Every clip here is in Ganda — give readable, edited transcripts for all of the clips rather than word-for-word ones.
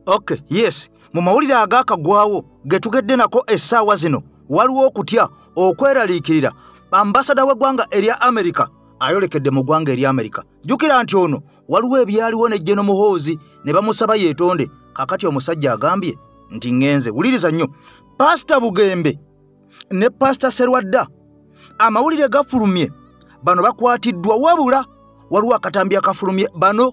Okay, yes. Mu mawulire agakagwawo getugedde nako essaawa zino waliwo okutya okweraliikirira ambasada w'eggwanga erya Amerika ayolekedde mu ggwanga erya Amerika. Jjukira nti ono waliwo ebyaliwo ne General Muhoozi ne bamusaba yeetonde. Kakati omusajja agambye nti ngenze. Wuliriza nnyo. Pastor Bugembe ne Pastor Serwadda amawulire gafulumye bano bakwatiddwa wabula waliwo akatambi akafulumye bano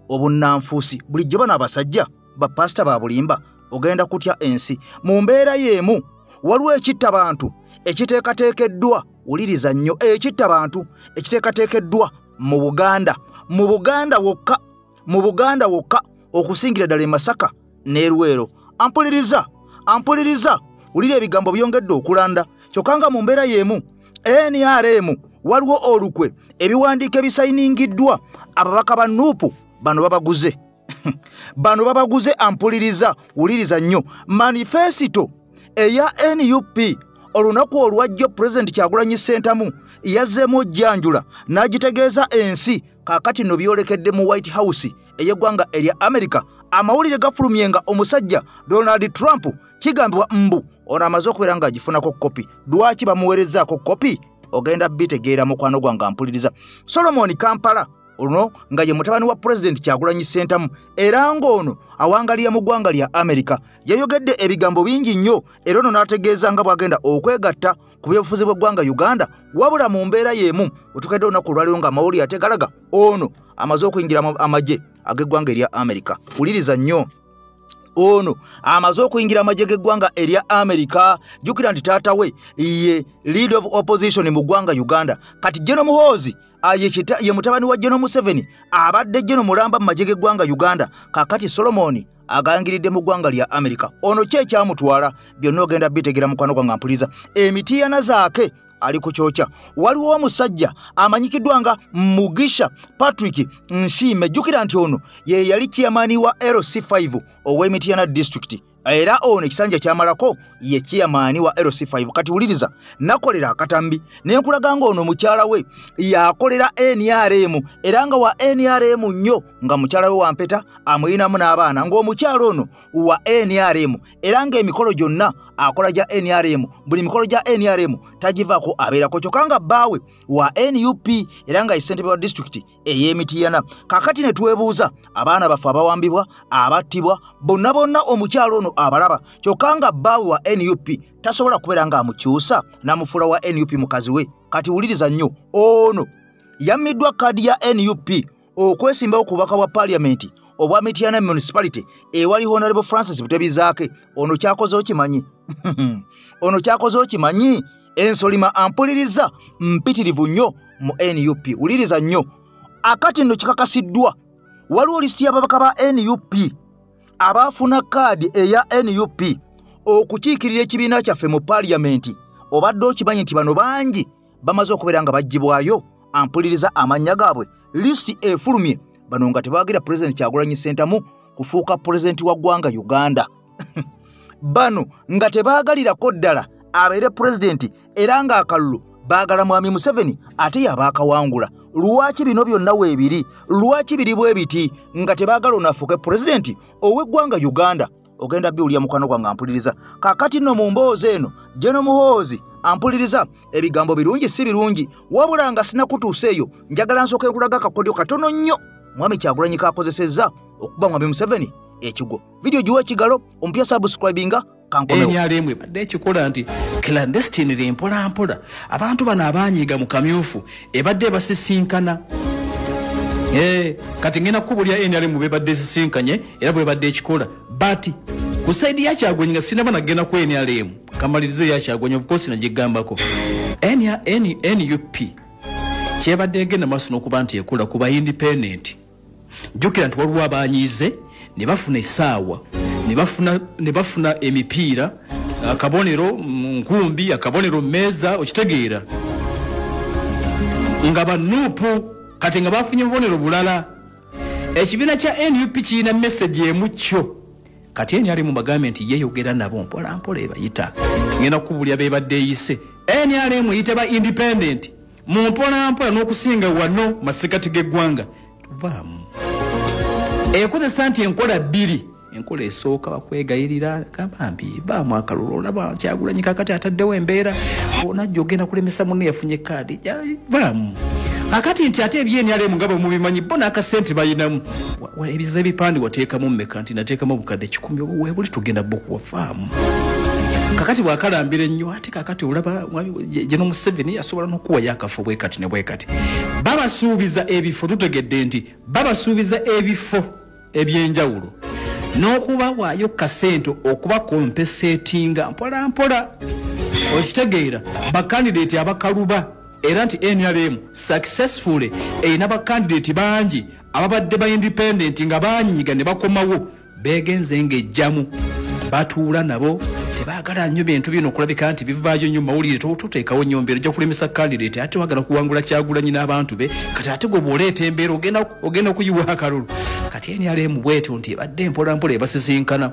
obunnanfuusi. Bulijjo bano abasajja bapasita ba bulimba ogenda kutya ensi mu mbeera y'emu. Waliwo ekittabantu ekiteekateekeddwa. Wuliriza nnyo, ekittabantu ekiteekateekeddwa mu Buganda wokka okusingira ddala e Masaka ne Luweero. Ampuliriza wulira ebigambo byongedde okulanda kyokka nga mu mbeera y'emu NRM waliwo olukwe ebiwandiiko ebisayiningiddwa ababaka ba Nuupu bano babaguze. Bano babaguze. Ampuliriza, wuliriza nnyo. Manifesito eya NUP olunaku olwajjo President Kyagulanyi Ssentamu yazzeemu ojjanjula n'agitegeeza ensi. Kaakati no byolekedde mu White House ey'eggwanga erya Amerika. Amawulire gafulumye nga omusajja Donald Trump kigambibwa mbu ono amaze okubeera ng'agifunako kopi. Lwaki bamuweerezaako kopi? Ogenda bitegeera mukwano gwange. Ampuliriza. Solomon Kampala ono nga ye mutabani wa President Kyagulanyi Ssentamu era ng'ono awangalira mu ggwanga lya Amerika yayogedde ebigambo bingi nnyo era ono n'ategeeza nga bw'agenda okwegatta ku byobufuzi bw'eggwanga Uganda wabula mu mbeera y'emu wetukedde olunaku olwaliwo nga amawulire ategalaga ono amaze okuyingira amagye ag'eggwanga erya Amerika. Wuliriza nnyo. Ono amaze okuyingira amagye g'eggwanga erya Amerika. Jjukira nti taata we ye leader of opposition mu ggwanga Uganda. Kati General Muhoozi ye mutabani wa General Museveni abadde General mulamba mu magye g'eggwanga Uganda. Kakati Solomon agangiridde mu ggwanga lya Amerika. Ono kye kyamutwala byonna ogenda bitegeera mukwano gwange. Ampuliriza. Emitiana zaake ali ku kyokya. Waliwo omusajja amanyikiddwa nga Mugisha Patrick Nshime. Jjukira nti ono ye yali chairman wa LC5 ow'Emitiana district era ono ekisanja kyamalako ye chairman wa LC5. Kati wuliriza, nakolera akatambi nenkulaga nga ono mukyala we yakolera NRM era nga wa NRM nnyo nga mukyala we Wampeta amuyinamu n'abaana ng'omukyala ono wa NRM era ng'emikolo gyonna akola gya NRM. Buli mikolo gya NRM tagivaako abeerako kyokka nga bbaawe wa NUP era nga ye ssentebe wa district ey'Emitiana. Kakati ne twebuuza abaana baffe abawambibwa abattibwa bonna omukyala ono abalaba kyokka nga bbaawe wa NUP tasobola kubeera ng'amukyusa n'amufuula wa NUP mukazi we. Kati wuliriza nnyo, ono yammiddwa kaadi ya NUP okwesimbawo ku bubaka bwa Parliament obwa Mitiana Municipality ewali Honorable Francis Butebizaake. Ono kyakoze okimanyi? Ono kyakoze okimanyi? Ensolima. Ampuliriza mpitirivu nnyo mu NUP. Wuliriza nnyo, akati nno kikakasiddwa waliwo lisiti y'ababaka ba NUP abaafuna kaadi eya NUP okukiikirira ekibiina kyaffe mu Parliament. Obadde okimanyi nti bano bangi bamaze okubeera nga baggyibwayo? Ampuliriza amannya gaabwe lisiti efulumye bano nga tebaagira President Kyagulanyi Ssentamu kufuuka President wa ggwanga Uganda. Bano nga tebaagalirako ddala abeere President era nga akalulu baagala Mwami Museveni ate yabaakawangula. Lwaki bino byonna weebiri? Lwaki biri bwe biti nga tebaagala onafuuke President ow'eggwanga Uganda? Ogenda biwulya mukwano gwange. Ampuliriza. Kakati nno mu mboozi eno General Muhoozi ampuliriza ebigambo birungi si birungi wabula nga sinakutuusa eyo njagala nsooke nkulaga akakodyo katono nnyo Mwami Kyagulanyi kakozesezza okuba Mwami Museveni ekigo. Video giwa ekigalo ompya subscribinga kankomewo. NRM ebadde ekikola nti clandestine mpola abantu bano abanyiiga mu kamyufu ebadde basisinkana. Kati ngena kubulya NRM bebadde sisinkanye era bwebadde ekikola bati ku side ya Kyagulanyi nga sinaba nagenda ku NRM kamalirize ya Kyagulanyi of course najigambako NUP kyebadde egenda maaso n'okuba nti ekola kuba independent. Jjukira nti waliwo abanyiize ne bafuna essaawa ne bafuna emipiira akabonero nkumbi akabonero mmeeza okitegeera nga banuupu kati nga bafunye bubonero bulala. Ekibiina kya NUP kirina message emu kyo kati NRM bagambe nti yeeyogera nabo mpola ebayita ngenda kukubulya bebadde eyise NRM eyite ba independent mu mpola n'okusinga wano masekati g'eggwanga tuvaamu. Ekozesa nti enkola bbiri enkola esooka bakwegayirira kabambi baamu akalulu olaba Kyagulanyi kakati ataddewo embeera onajja ogenda kulemesa munne yafunye kaadi baamu akati nti ate ebyenalemu nga mubimanyi bo n'akasente bayinamu ebiza ebipande wateekamu mmeka nti nateekamu obukadde 10 webuli tugenda bokuwafaamu kakati bwakalambira ennyo ate kakati olaba General Museveni asobola n'okuwayo akafo bwe kati ne bwe kati babasuubiza ebifo tutegedde nti babasuubiza ebifo ebyenjawulo n'okubawaayo kasente okuba kompesetinga mpola okitegeera bakandidate abakaluba era nti NRM successfully erina bakandidate bangi ababadde ba independent nga banyiiga ne bakomawo begenze ng'ejjamu batuula nabo tebagala nnyo bintu bino okulabika nti bivaayo nnyo mawulire toteekawo nyombero ojja kulemesa candidate ate wagala kuwangula Kyagulanyi n'abantu be kati ate gwe bw'oleeta embeera ogenda okuyiwa akalulu kati NRM bwetyo nti ebadde mpolampola ebasisinkana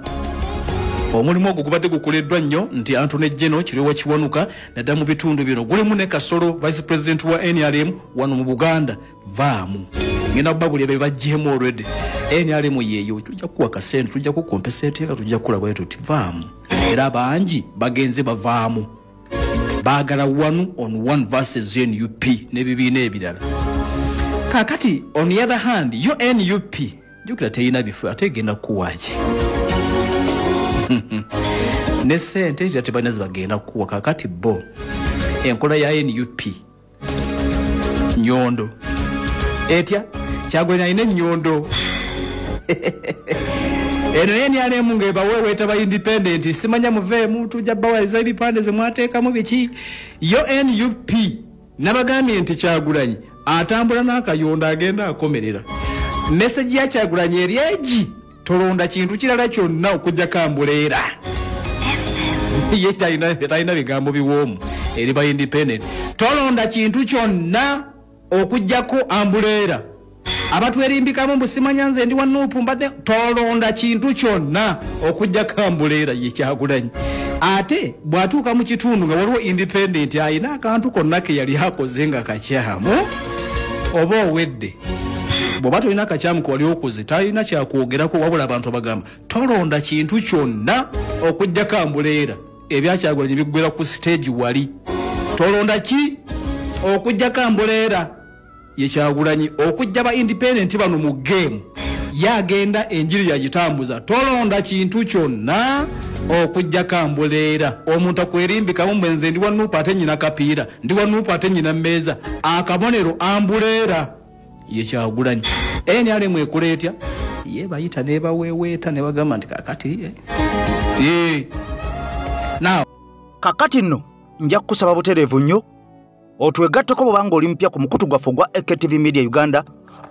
omulimu ogwo gubadde gukoleddwa nnyo nti Anthony General Kiryowa Kiwanuka naddala mu bitundu bino gulimu ne Kasolo Vice President wa NRM wano mu Buganda vaamu ngenda babuli be bajjemu already NRM yeeyo tujja kuwa kasente tujja ku compensate tujja kula bwetu ti vaamu era bangi bagenze bavaamu baagala 1 on 1 versus NUP ne bibiina ebirala kakati on the other hand yo NUP jukira teyina bifu ategenda kuwaje ne sente ate banazi bagenda kuwa kakati bo enkola ya NUP nyondo etya Kyagulanyi ayina nyondo eno NRM ngeba wewe taba independent simanya muveemu tujja bawaliza ebipande ze mwateekamu biki yo NUP nabagambye nti Kyagulanyi atambula n'akayonda agenda akomerera message ya Kyagulanyi eryeji tolonda kintu kirala kyonna okujja kambuleera ye talina bigambo biwoomu eri ba independent tolonda kintu kyonna okujjako ambuleera abatwerimbikamu busimanya nze ndi wa Nuupu mbadde tolonda kintu kyonna okujjako ambuleera ye Kyagulanyi ate bwatuuka mu kitundu nga waliwo independent ayina akantu konna ke yali akoze nga kakyamu oba owedde bw'oba tolina akakyamu kwali okuze talina kyakwogerako wabula abantu bagamba tolonda kintu kyonna okujjako ambuleera ebya Kyagulanyi biggwera ku stage wali tolonda ki okujjako ambuleera ye Kyagulanyi okujja ba independent bano mu game yagenda enjiri yagitambuza tolonda kintu kyonna okujjako ambuleera omuntu akwerimbikamu mwenze ndi wa Nuupu ate nyina kapiira ndi wa Nuupu ate nyina mmeeza akabonero ambuleera ye Kyagulanyi NRM ekuleetya ye bayita nebaweweeta ne bagamba nti kakati now kakati nno nja kusaba butereevu nnyo otwegatteko bwobanga oli mpya ku mukutu gwaffe gwa AKTV Media Uganda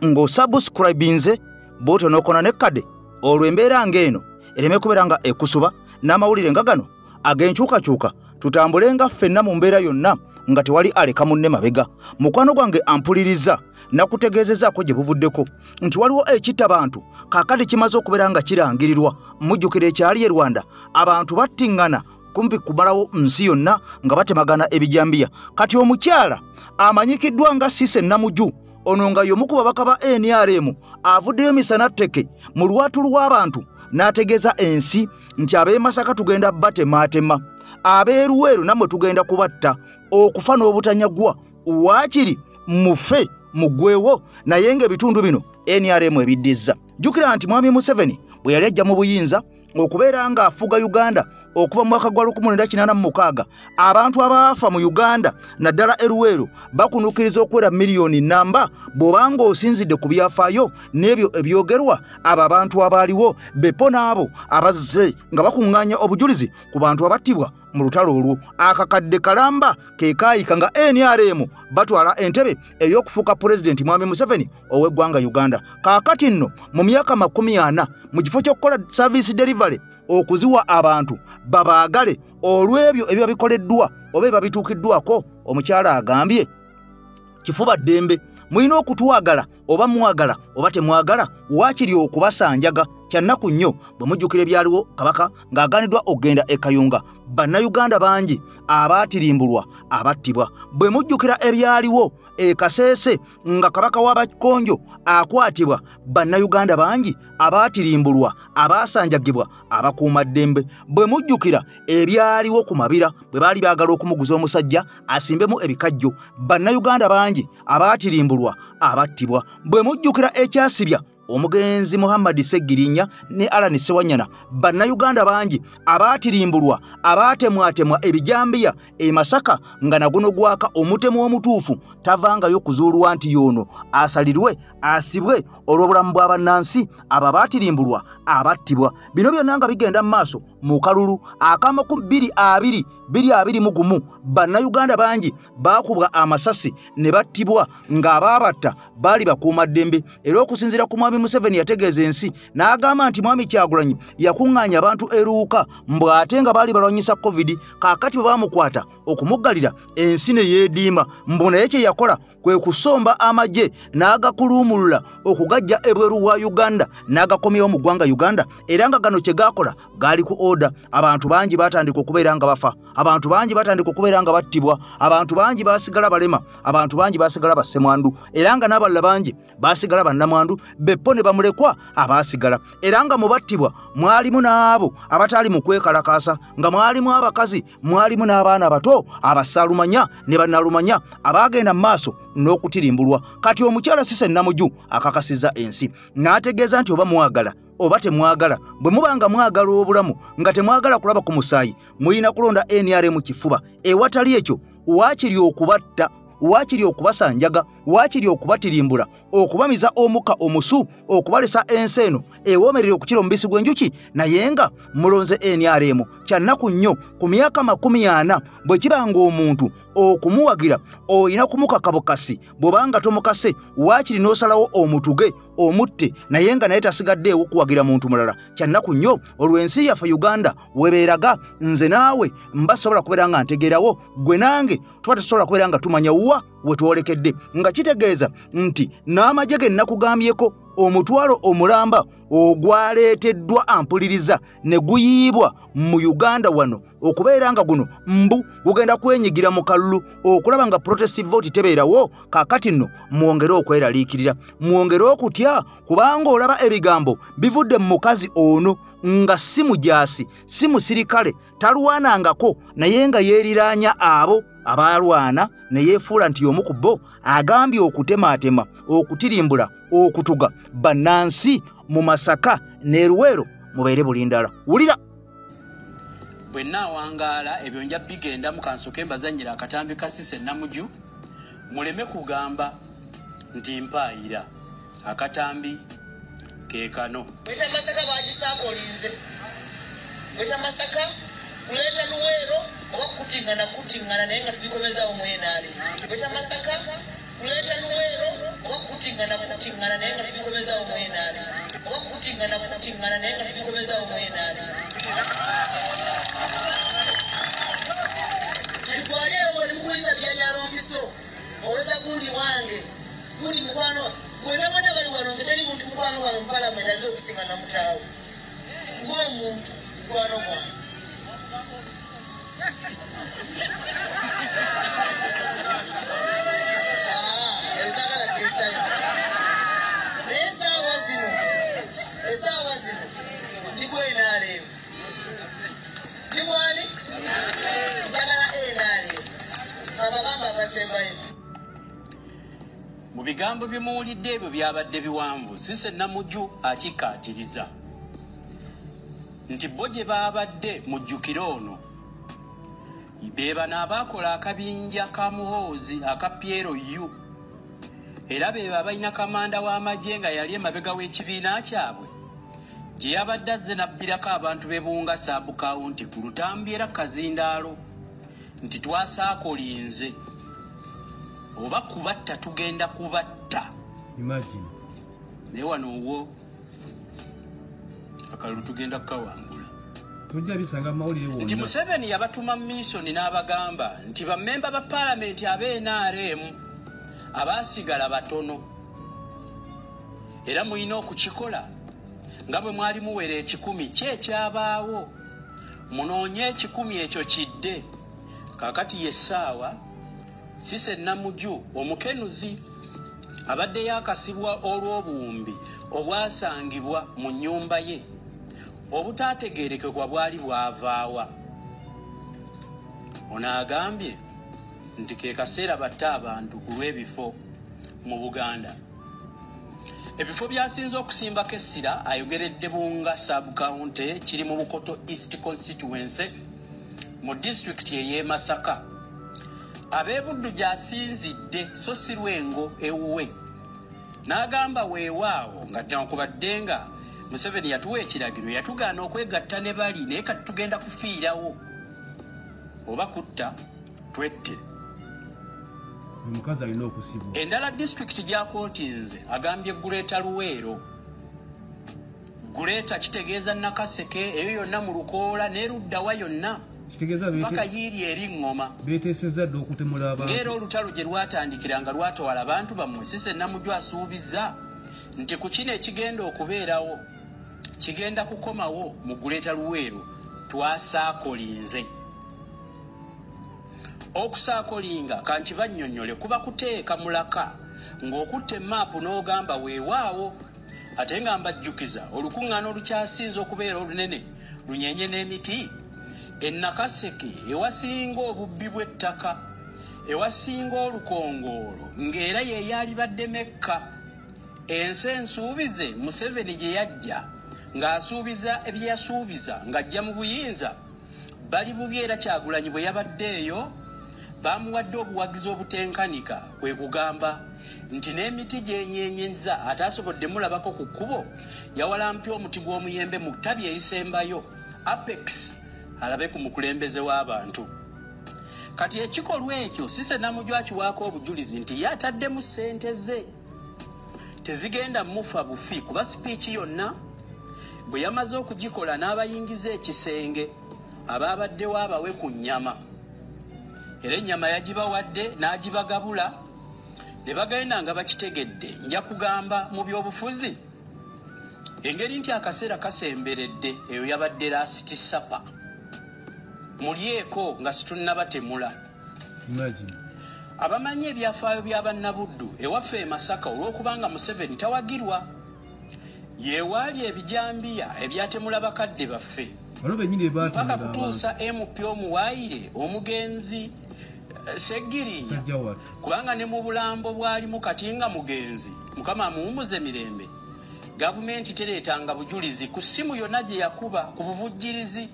ng'osubscribinze bw'otyo n'okona n'ekkade olwo embeera ng'eno ereme kubeera nga ekusuba n'amawulire nga gano ag'enkyukakyuka tutambulenga ffenna mu mbeera yonna nga tewali aleka munne mabega mukwano gwange ampuliriza nakutegeezezaako gye buvuddeko nti waliwo ekitta bantu kaakati kimaze okubeera nga kirangirirwa mujjukira ekyali e Rwanda abantu battiŋŋana kumpi kumalawo nsi yonna nga batemagana ebijambiya kati omukyala amanyikiddwa nga Cissy Namuju ono nga y'omu ku babaka ba NRM avuddeyo misana tteke mu lwatu lw'abantu n'ategeeza ensi nti ab'e Masaka tugenda batematema ab'e Luweero nammwe tugenda kubatta okufa n'obutanyagwa waakiri mufe mugwewo naye ng'ebitundu bino NRM ebiddiza jjukira nti Mwami Museveni bwe yali ajja mu buyinza okubeera nga afuga Uganda okuva mu mwaka gwa 1986 abantu abaafa mu Uganda naddala e Luweero bakunuukiriza okwera miliyoni namba bw'obanga osinzidde ku byafaayo n'ebyo ebyogerwa abo abantu abaaliwo bepo n'abo abazze nga bakuŋŋaanya obujulizi ku bantu abattibwa mu lutalo olwo akakadde kalamba ke kaayika nga NRM batwala entebe ey'okufuuka pulezidenti Mwami Museveni ow'eggwanga Uganda kaakati nno mu myaka 40 mu kifo ky'okukola service delivery okuziwa abantu babaagale olw'ebyo ebiba bikoleddwa oba ebiba bituukiddwako omukyala agambye kifuba ddembe mulina okutwagala oba mwagala oba temwagala waakiri okubasanjaga kyannaku nnyo bwe mujjukira ebyaliwo kabaka ng'agaaniddwa okugenda e Kayunga bannayuganda bangi abaatirimbulwa abattibwa bwe mujjukira ebyaliwo Kaseese nga kabaka w'abakonjo akwatibwa bannayuganda bangi abaatirimbulwa abaasanjagibwa abakuumaddembe. Bwe mujjukira ebyaliwo ku mabira bwe baali baagala okumuguza omusajja asimbemu ebikajjo, bannayuganda bangi abaatirimbulwa abattibwa. Bwe mujjukira ekyasibya omugenzi Muhammad Segirinya ne Alan Sewanyana, bannayuganda bangi abaatirimbulwa abaatemwatemwa ebijambiya e Masaka nga naguno gwaka omutemu omutuufu tavangayo kuzuulwa nti yono asalirwe asibwe olw'obulamu bw'abannansi abo abaatirimbulwa abattibwa. Bino byonna nga bigenda mu maaso mu kalulu ak'amakumi 2021 bannayuganda bangi baakubwa amasasi ne battibwa ng'abaabatta baali bakuumaddembe. Era okusinziira ku Mwami Museveni yategeeza ensi n'agamba nti Mwami Kyagulanyi yakuŋŋaanya abantu eruuka mbw ate nga baali balwanyisa COVID, kaakati bwe baamukwata okumuggalira ensi ne yeediima. Mbu naye kye yakola kwe kusomba amagye n'agakuluumulula okugajja ebweru wa Uganda n'agakomyawo mu ggwanga Uganda, era nga gano kye gaakola gaali ku oda. Abantu bangi baatandika okubeera nga bafa, abantu bangi baatandika okubeera nga battibwa, abantu bangi baasigala balema, abantu bangi baasigala bassemwandu, era nga n'abalala bangi baasigala bannamwandu, beppo ne bamulekwa abaasigala. Era nga mu battibwa mwalimu n'abo abataali mu kwekalakaasa, nga mwalimu abakazi, mwalimu n'abaana abato abassaalumanya ne bannalumanya abaagenda mu maaso n'okutirimbulwa. Kati omukyala Cissy Namuju akakasizza ensi n'ategeeza nti oba mwagala oba temwagala, bwe mubanga mwagala obulamu nga temwagala kulaba ku musaayi, mulina kulonda NRM kifuba. Ewatali ekyo waakiri okubatta, waakiri okubasanjaga, waakiri okubatirimbula, okubamiza omuka omusu, okubalesa ensi eno ewoomerera okukira omubisi gw'enjuki. Naye nga mulonze NRM kyannaku nnyo ku myaka 40 bwe kibanga omuntu okumuwagira olina kumukaka bukasi, bw'obanga tomukase waakiri n'osalawo omutuge omutte, naye nga naye tasigaddeewo kuwagira muntu mulala. Kyannaku nnyo olw'ensi yaffe Uganda webeeraga nze naawe mba sobola kubeera nga ntegeerawo, gwe nange tuba tesobola kubeera nga tumanya wa we twolekedde, nga kitegeeza nti n'amagye ge nakugambyeko omutwalo omulamba ogwaleeteddwa ampuliriza ne guyiibwa mu Uganda wano okubeera nga guno mbu gugenda kwenyigira mu kalulu okulaba nga protestive vote tebeerawo. Kaakati nno mwongere okweraliikirira, mwongere okutya, kubanga olaba ebigambo bivudde mu mukazi ono nga si mujaasi si musirikale, talwanangako naye nga yeeriraanya abo abalwana ne yeefuula nti y'omu ku bo. Agambye okutemaatema, okutirimbula, okutuga bannansi mu Masaka ne Luweero mubeere bulindala. Wulira bwe naawangaala ebyo nja bigenda mu kansoke mbazannyira akatambi ka Cissy Namuju, muleme kugamba nti mpaayira. Akatambi ke kano. Weta Masaka bagisaakolinze, weta Masaka kuleeta Luweero oba kutingana naye nga tubikomezaawo mwenaali. Weta Masaka kuleeta Luweero oba kutingana naye nga tubikomezaawo mwenaali. Oba kutingana naye nga tubikomezaawo mwenaali. Alikwaleero olimukuliza byanyalo mpiso oweza gundi wange gundi mukwano mwena mwena bali wano nze teri muntu mukwano wange mu palamenti aze okusinga na mutaawe ng'omuntu mukwano gwange. Ezagala kentayo naye esaawa zino ndigwenaaleero ndigwani njagala enaaleero abagamba agasembayo. Mu bigambo bye muwulidde ebyo byabadde biwanvu, Cissy Namuju akikkaatiriza nti bo gye baabadde mujjukire ono be bano abaakola akabinja ka Muhoozi aka Piero U, era be balina kamanda w'amagye nga yali emabega w'ekibiina kyabwe gye yabadde azze nabbirako abantu b'e Buunga Saabu Kawunti ku Lutambi era Kazindaalo nti twasaakolinze oba kubatta tugenda kubatta. Imagine. Naye wano wo akalulu tugenda kukawangula. Tujja bisanga mawulire wonna. Nti Museveni yabatuma misoni n'abagamba nti bammemba ba paalamenti ab'e NRM abaasigala batono era mulina okukikola nga bwe mwali muwera 10 kyekyabaawo munoonye 10 ekyo kidde. Kaakati ye essaawa Sise Namuju omukenuzi abadde yakasibwa olw'obuwumbi obwasangibwa mu nnyumba ye obutaategeerekekwa bwali bwavaawa. Ono agambye nti ke kaseera batte abantu ku lw'ebifo mu Buganda. Ebifo byasinze okusimbako essira ayogeredde Bunga sub-county kiri mu Bukoto East Constituency mu disitulikiti ey'e Masaka. Ab'Ebuddu gy'asinzidde so si Lwengo ewuwe. N'agamba weewaawo nga newankubadde nga Museveni yatuwa ekiragiro yatugaana okwegatta ne bali naye kati tugenda kufiirawo. Oba kutta twette. Omukazi alina okusibwa. Endala disitulikiti gy'akootinze agambye Guleeta Luweero. Guleeta kitegeeza Nakaseke eyo yonna mu Lukoola n'eruddawa yonna. Kitegeeza paka yiiri eri Ngoma. Beeteesezza dda okutemula abantu. Ng'era olutalo gye lwatandikira nga lwatwala abantu bammwe Sise Namuju asuubizza nti ku kino ekigenda okubeerawo kigenda kukomawo mu Guleeta Luweero twasaakolinze. Okusaakolinga kankibannyonnyole kuba kuteeka mulaka ng'okutta emaapu n'ogamba weewaawo ate nga mbajjukiza olukuŋŋaana olukyasinze okubeera olunene lunyenye n'emiti e Nakaseke ewasinga obubbi bw'ettaka ewasinga olukongoolo ng'era ye yalibadde Mekka. Ensi ensuubize Museveni gye yajja ng'asuubiza bye yasuubiza ng'ajja mu buyinza bali bubi era Kyagulanyi bwe yabaddeeyo bamuwadde obuwagizi obutenkanika kwe kugamba nti n'emiti gyenyenyenza ataasobodde mulabako ku kkubo yawalampya omuti gw'omuyembe mu ttabi erisembayo Apex alabe ku mukulembeze w'abantu. Kati ekikolwa ekyo Sise Namuju akiwaako obujulizi nti ye ataddemu ssente ze tezigenda mufa bufi kuba sipiiki yonna bwe yamaze okugikola n'abayingiza ekisenge abaabaddewo abawe ku nnyama. Era ennyama yagibawadde n'agibagabula ne bagenda nga bakitegedde. Nja kugamba mu by'obufuzi engeri nti akaseera kasemberedde eyo yabadde lasiti sapa. Mulyeko nga situnnabatemula. Abamanyi ebyafaayo bya bannabuddu ewaffe e Masaka olw'okubanga Museveni tawagirwa yeewaali ebijambiya ebyatemula bakadde baffe mpaka kutuusa MP omuwaayire omugenzi Seggirinya kubanga ne mu bulambo bwalimu kati nga mugenzi Mukama amuwummuze mirembe. Gavumenti tereetanga bujulizi ku ssimu yonna gye yakuba ku buvujjirizi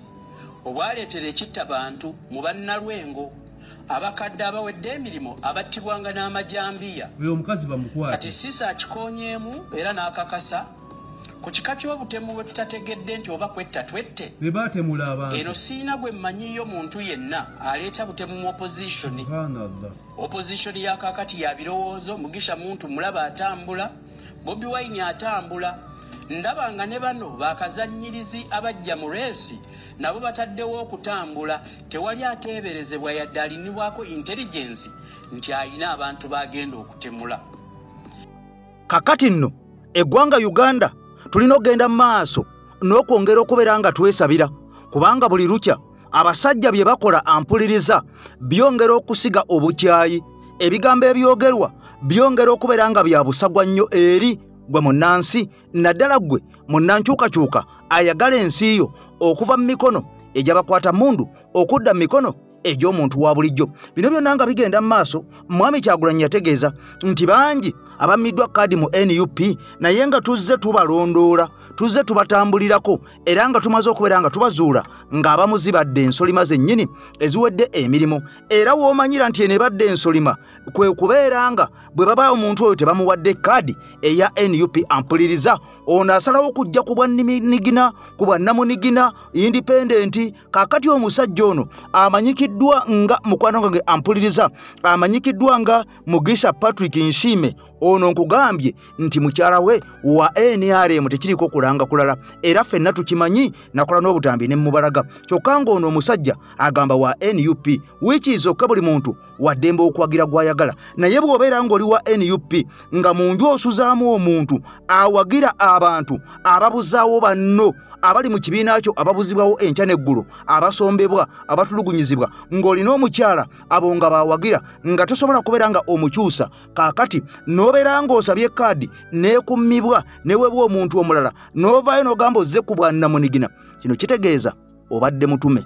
obwaleetera ekitta bantu mu bannalwengo abakadde abawedde emirimu abattibwanga n'amajambiya. Kati Sise akikonyeemu era n'akakasa ku kika ky'obutemu bwe tutategedde nti oba kwetta twette. Eno siina gwe mmanyiyo muntu yenna aleeta butemu mu opposition. Opposition ya kakati ya birowoozo Mugisha Muntu mulaba atambula, Bobi Wine atambula. Ndabanga ne bano bakazannyirizi abajja mu reesi nabo bataddewo okutambula tewali ateeberezebwa yadde alinibwako intelligence nti alina abantu bagenda okutemula. Kakati nno eggwanga Uganda tulina okgenda mu maaso n'okwongera okubeera nga twesabira kubanga buli lukya abasajja bye bakola ampuliriza byongera okusiga obukyayi. Ebigambo ebyogerwa byongera okubeera nga bya busagwa nnyo eri gwe munnansi naddala gwe munnankyukakyuka ayagala ensi yo okuva mu mikono egy'abakwata mundu okudda mu mikono egy'omuntu wa bulijjo. Bino byonna nga bigenda mu maaso Mwami Kyagulanyi yategeeza nti bangi abammiddwa kaadi mu NUP naye nga tuzze tubalondoola tuzze tubatambulirako era nga tumaze okubeera nga tubazuula ng'abamu zibadde ensolima zennyini eziwedde emirimu. Era w'omanyira nti eno ebadde ensolima kwe kubeera nga bwe baba omuntu oyo tebamuwadde kaadi eya NUP ampuliriza ono asalawo okujja ku bwannamunigina ku bwannamunigina independenti. Kaakati omusajja ono amanyikiddwa nga mukwano gwange ampuliriza amanyikiddwa nga Mugisha Patrick Nshime. Ono nkugambye nti mukyala we wa NRM tekiriko kulanga kulala era ffenna tukimanyi nakola n'obutambi ne mubalaga kyokka ng'ono omusajja agamba wa NUP wikiizokka buli muntu waddembe okwagira gwayagala naye bw'obeera ng'oli wa NUP nga mu nju osuzaamu omuntu awagira abantu ababuzaawo banno abali mu kibiina kyo ababuzibwawo enkya n'eggulu abasombebwa abatulugunyizibwa ng'olina omukyala abo nga bawagira nga tosobola kubeera nga omukyusa kaakati n'obeera ng'osabye kaadi neekummibwa newebwa omuntu omulala n'ovaayo n'ogamba ozze ku bwannamunigina kino kitegeeza obadde mutume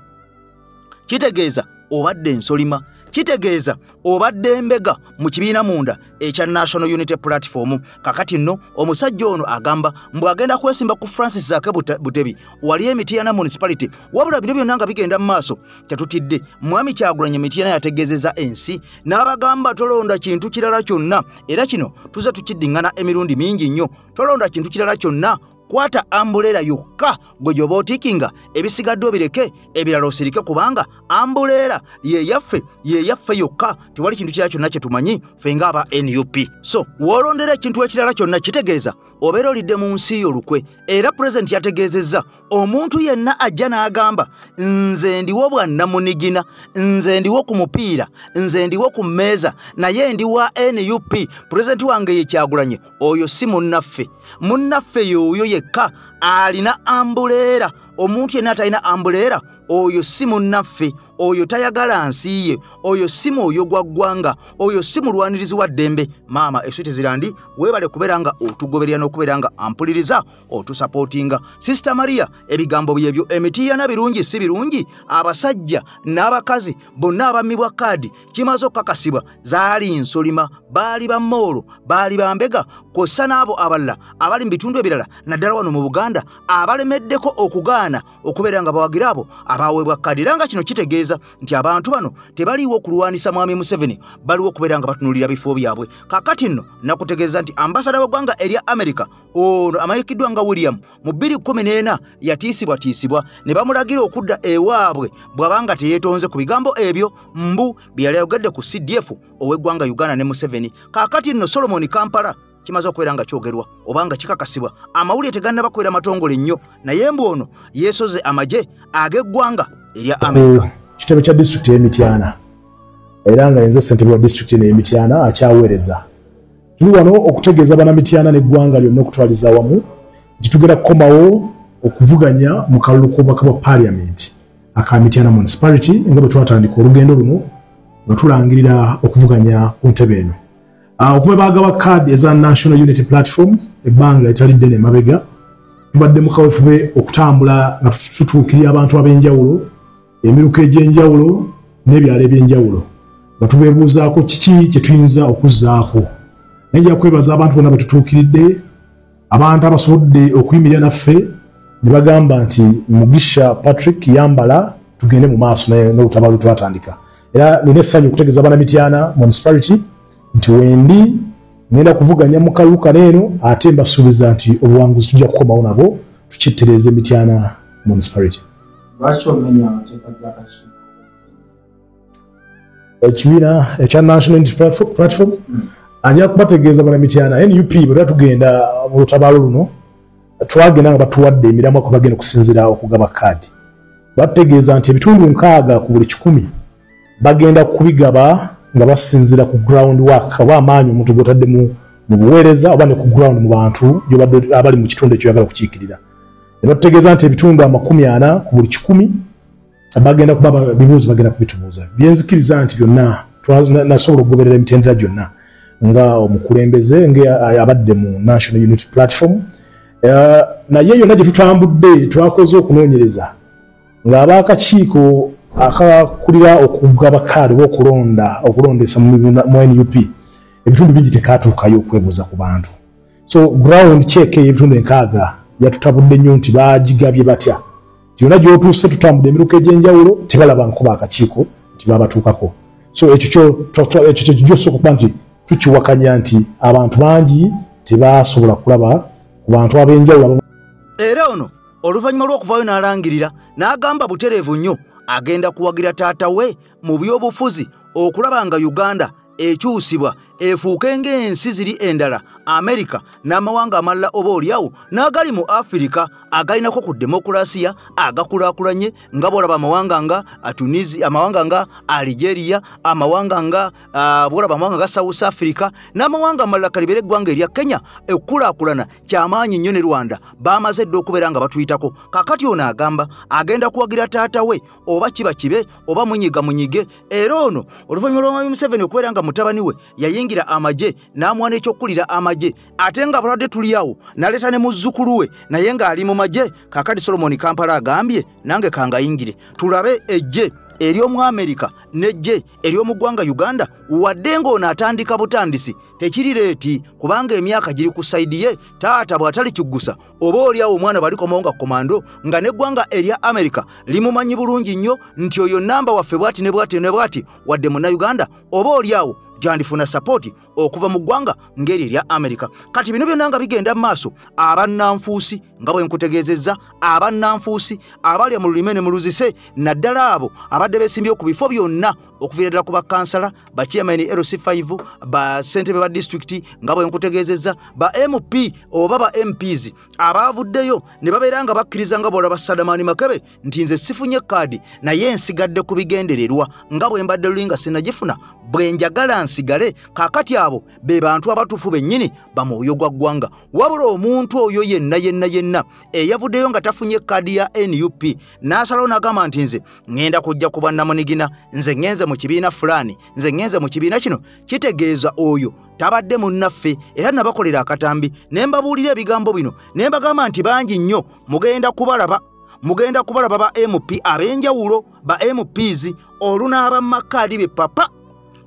kitegeeza obadde ensolima kitegeeza obadde embega mu kibiina munda ekya National Unity Platform kakati nno omusajja ono agamba mbu agenda kwesimba ku Francis Zaake Butebi wali Mityana municipality wabula bino byonna nga bigenda mu maaso tetutidde mwami Kyagulanyi Mityana yategeezezza ensi n'abagamba tolonda kintu kirala kyonna era kino tuze tukiddingana emirundi mingi nnyo tolonda kintu kirala kyonna kwata ambulera yokka gwe gyoba otikinga ebisigadde obireke ebirala osirike kubanga ambulera ye yaffe yokka tewali kintu kirala kyonna kye tumanyi ffe ng'aba NUP so w'olondera ekintu ekirala kyonna kitegeeza obeera olidde mu nsi y'olukwe era pulezidenti yategeezezza omuntu yenna ajja n'agamba nze ndiwo bwannamunigina nze ndiwo ku mupiira nze ndiwo ku mmeeza naye ndi wa NUP pulezidenti wange ye Kyagulanyi oyo si munnaffe y'oyo yekka alina ambuleera omuntu yenna atalina ambuleera oyo si munnaffe oyo tayagala nsi ye oyo si mwoyo gwa ggwanga oyo si mulwanirizi wa ddembe maama eswiti zirandi weebale kubeera nga otugoberera n'okubeera nga ampuliriza otusapootinga sisita Maria ebigambo byebyo Mityana birungi si birungi abasajja n'abakazi bonna abammibwa kaadi kimaze okukakasibwa zaali nsolima baali bammoolo baali bambega kw'ossa n'abo abalala abali mu bitundu ebirala naddala wano mu Buganda abalemeddeko okugaana okubeera nga bawagira abo abaweebwa kaadi era nga kino kitegeeza nti abantu bano tebaliiwo kulwanisa mwami Museveni baliwo okubeera nga batunulira bifo byabwe kakati nno nakutegeeza nti ambasada w'eggwanga erya America ono amanyikiddwa nga William mu 2014 yatiisibwa ne bamulagira okudda ewaabwe bw'abanga teyeetonze ku bigambo ebyo mbu bye yali ayogedde ku CDF ow'eggwanga Uganda ne Museveni kakati nno Solomon Kampala kimaze okubeera nga kyogerwa obanga kikakasibwa amawulire tegannaba kubeera matongole nnyo naye mbu ono yeesoze amagye ag'eggwanga erya America kitebe kya disitulikiti y'Emityana era nga yenze ssentebe wa disitulikiti y'Emityana akyaweereza tuli wano okutegeeza bannamityana n'eggwanga lyonna okutwaliza awamu nti tugenda kukomawo okuvuganya mu kalulu k'obubaka bwa paaliyamenti aka Mityana municipality nga bwe twatandika olugendo luno nga tulangirira okuvuganya ku ntebe eno okuba baagaba kaadi eza National Unity Platform ebbanga etali ddene emabega tubadde mu kaweefube okutambula nga tutuukirira abantu ab'enjawulo emiruka egy'enjawulo n'ebyalo eby'enjawulo nga tubeebuuzaako kiki kye tuyinza okuzzaako najja kwebaza abantu bonna betutuukiridde abantu abasobodde okuyimirira naffe ne bagamba nti Mugisha Patrick yambala tugende mu maaso n'olutabaalo twatandika era nina essanyu okutegeeza bannamityana municipality nti wendi ngenda kuvuganya mu kalulu kano ate mbasuubiza nti obuwanguzi tujja kukomawo nabo tukittereza Mityana municipality. Lwaki omenya amateeka g'akakiiko? Ekibiina ekya National Unity Platform ajja kubategeeza bannamityana NUP bwe tugenda mu lutabaalo luno twagenda nga batuwadde emiramwa kwe bagenda okusinziira okugaba kaadi batutegeeza nti ebitundu 6 ku buli 100 bagenda kubigaba nga basinzira ku ground work oba amaanyi omuntu gotadde mu buweereza oba ne ku ground mu bantu gyobadde abali mu kitundu ekyo yagala kukiikirira ne batutegeeza nti ebitundu 40 ku buli 100 bagenda kuba bibuuzo bagenda kubitubuuza byenzikiriza nti byonna nasobola okugoberera emitendera gyonna nga omukulembeze abadde mu National Unity Platform naye yonna gye tutambudde twakoze okunoonyereza ng'abaakakiiko akakulira okugaba kaadi okulondesa mu NUP ebitundu bingi tekatuukayo okwebuuza ku bantu so ground check ebitundu 6 yatutabudde nnyo nti baagigabye batya yonna gy'otuuse tutambudde emiruka egy'enjawulo tebalaba nkuba akakiiko nti babatuukako so ekyo kyosooka okuba nti tukiwakanya nti abantu bangi tebasobola kulaba ku bantu ab'enjawulo era ono oluvannyuma lw'okuvaayo n'alangirira n'agamba butereevu nnyo agenda kuwagira taata we mu by'obufuzi okulaba nga Uganda ekyusibwa efuuke ng'ensi ziri endala Amerika n'amawanga amalala oba oliawo n'agali mu Afrika agalinako ku demokulasiya agakulaakulanye nga bw'olaba amawanga nga Tunisia, amawanga nga Algeria, amawanga nga bw'olaba amawanga nga South Africa n'amawanga amalala kalibere eggwanga erya Kenya ekulaakulana kyamaanyi nnyo ne Rwanda baamaze dda okubeera nga batuyitako. Kakati ono agamba agenda kuwagira taata we oba kiba kibe oba munyige era ono oluvannyuma lwa Mwami Museveni okubeera nga mutabani we yayingira amagye n'amwana ekyokkulira amagye ate nga bulwadde tuliawo n'aleeta ne muzzukulu we naye ng'ali mu magye. Kakati Solomon Kampala agambye nange kangayingire tulabe ejje eryomu Amerika nejje eryomu ggwanga Uganda wadde ng'ono atandika butandisi tekiri leeti kubanga emyaka giri ku saidi ye taata bw'atali kiggusa oba oliawo omwana balikomawo nga komando nga n'eggwanga erya Amerika limumanyi bulungi nnyo nti oyo namba waffe bw'ati ne bw'ati ne bw'ati wadde Munnayuganda oba oliawo gyandifuna sapoti okuva mu ggwanga ngeri erya Amerika. Kati bino byonna nga bigenda mu maaso abannanfuusi nga bwe nkutegeezezza abannanfuusi abalya mu lulime ne mu luzise naddala abo abadde beesimbye ku bifo byonna okuviira ddala ku bakansala ba chairman LC5 ba ssentebe ba disitulikiti nga bwe nkutegeezezza ba MP oba ba MPs abaavuddeyo ne babeera nga bakkiriza nga bw'olaba Sadamani Makebe nti nze sifunye kaadi naye nsigadde ku bigendererwa nga bwe mbadde lulinga sinagifuna bwe njagala nsigale. Kakati abo be bantu abatuufu bennyini bamwoyo gwa ggwanga wabula omuntu oyo yenna eyavuddeyo nga tafunye kaadi ya NUP n'asalawo n'agamba nti nze ŋŋenda kujja ku bwannamunigina nze ŋŋenze mu kibiina fulani nze ŋŋenze mu kibiina kino kitegeeza oyo tabadde munnaffe era nabakolera akatambi ne mbabuulira ebigambo bino ne mbagamba nti bangi nnyo mugenda kubalaba ba MP ab'enjawulo ba MPs olunaaba mu makaadi be papa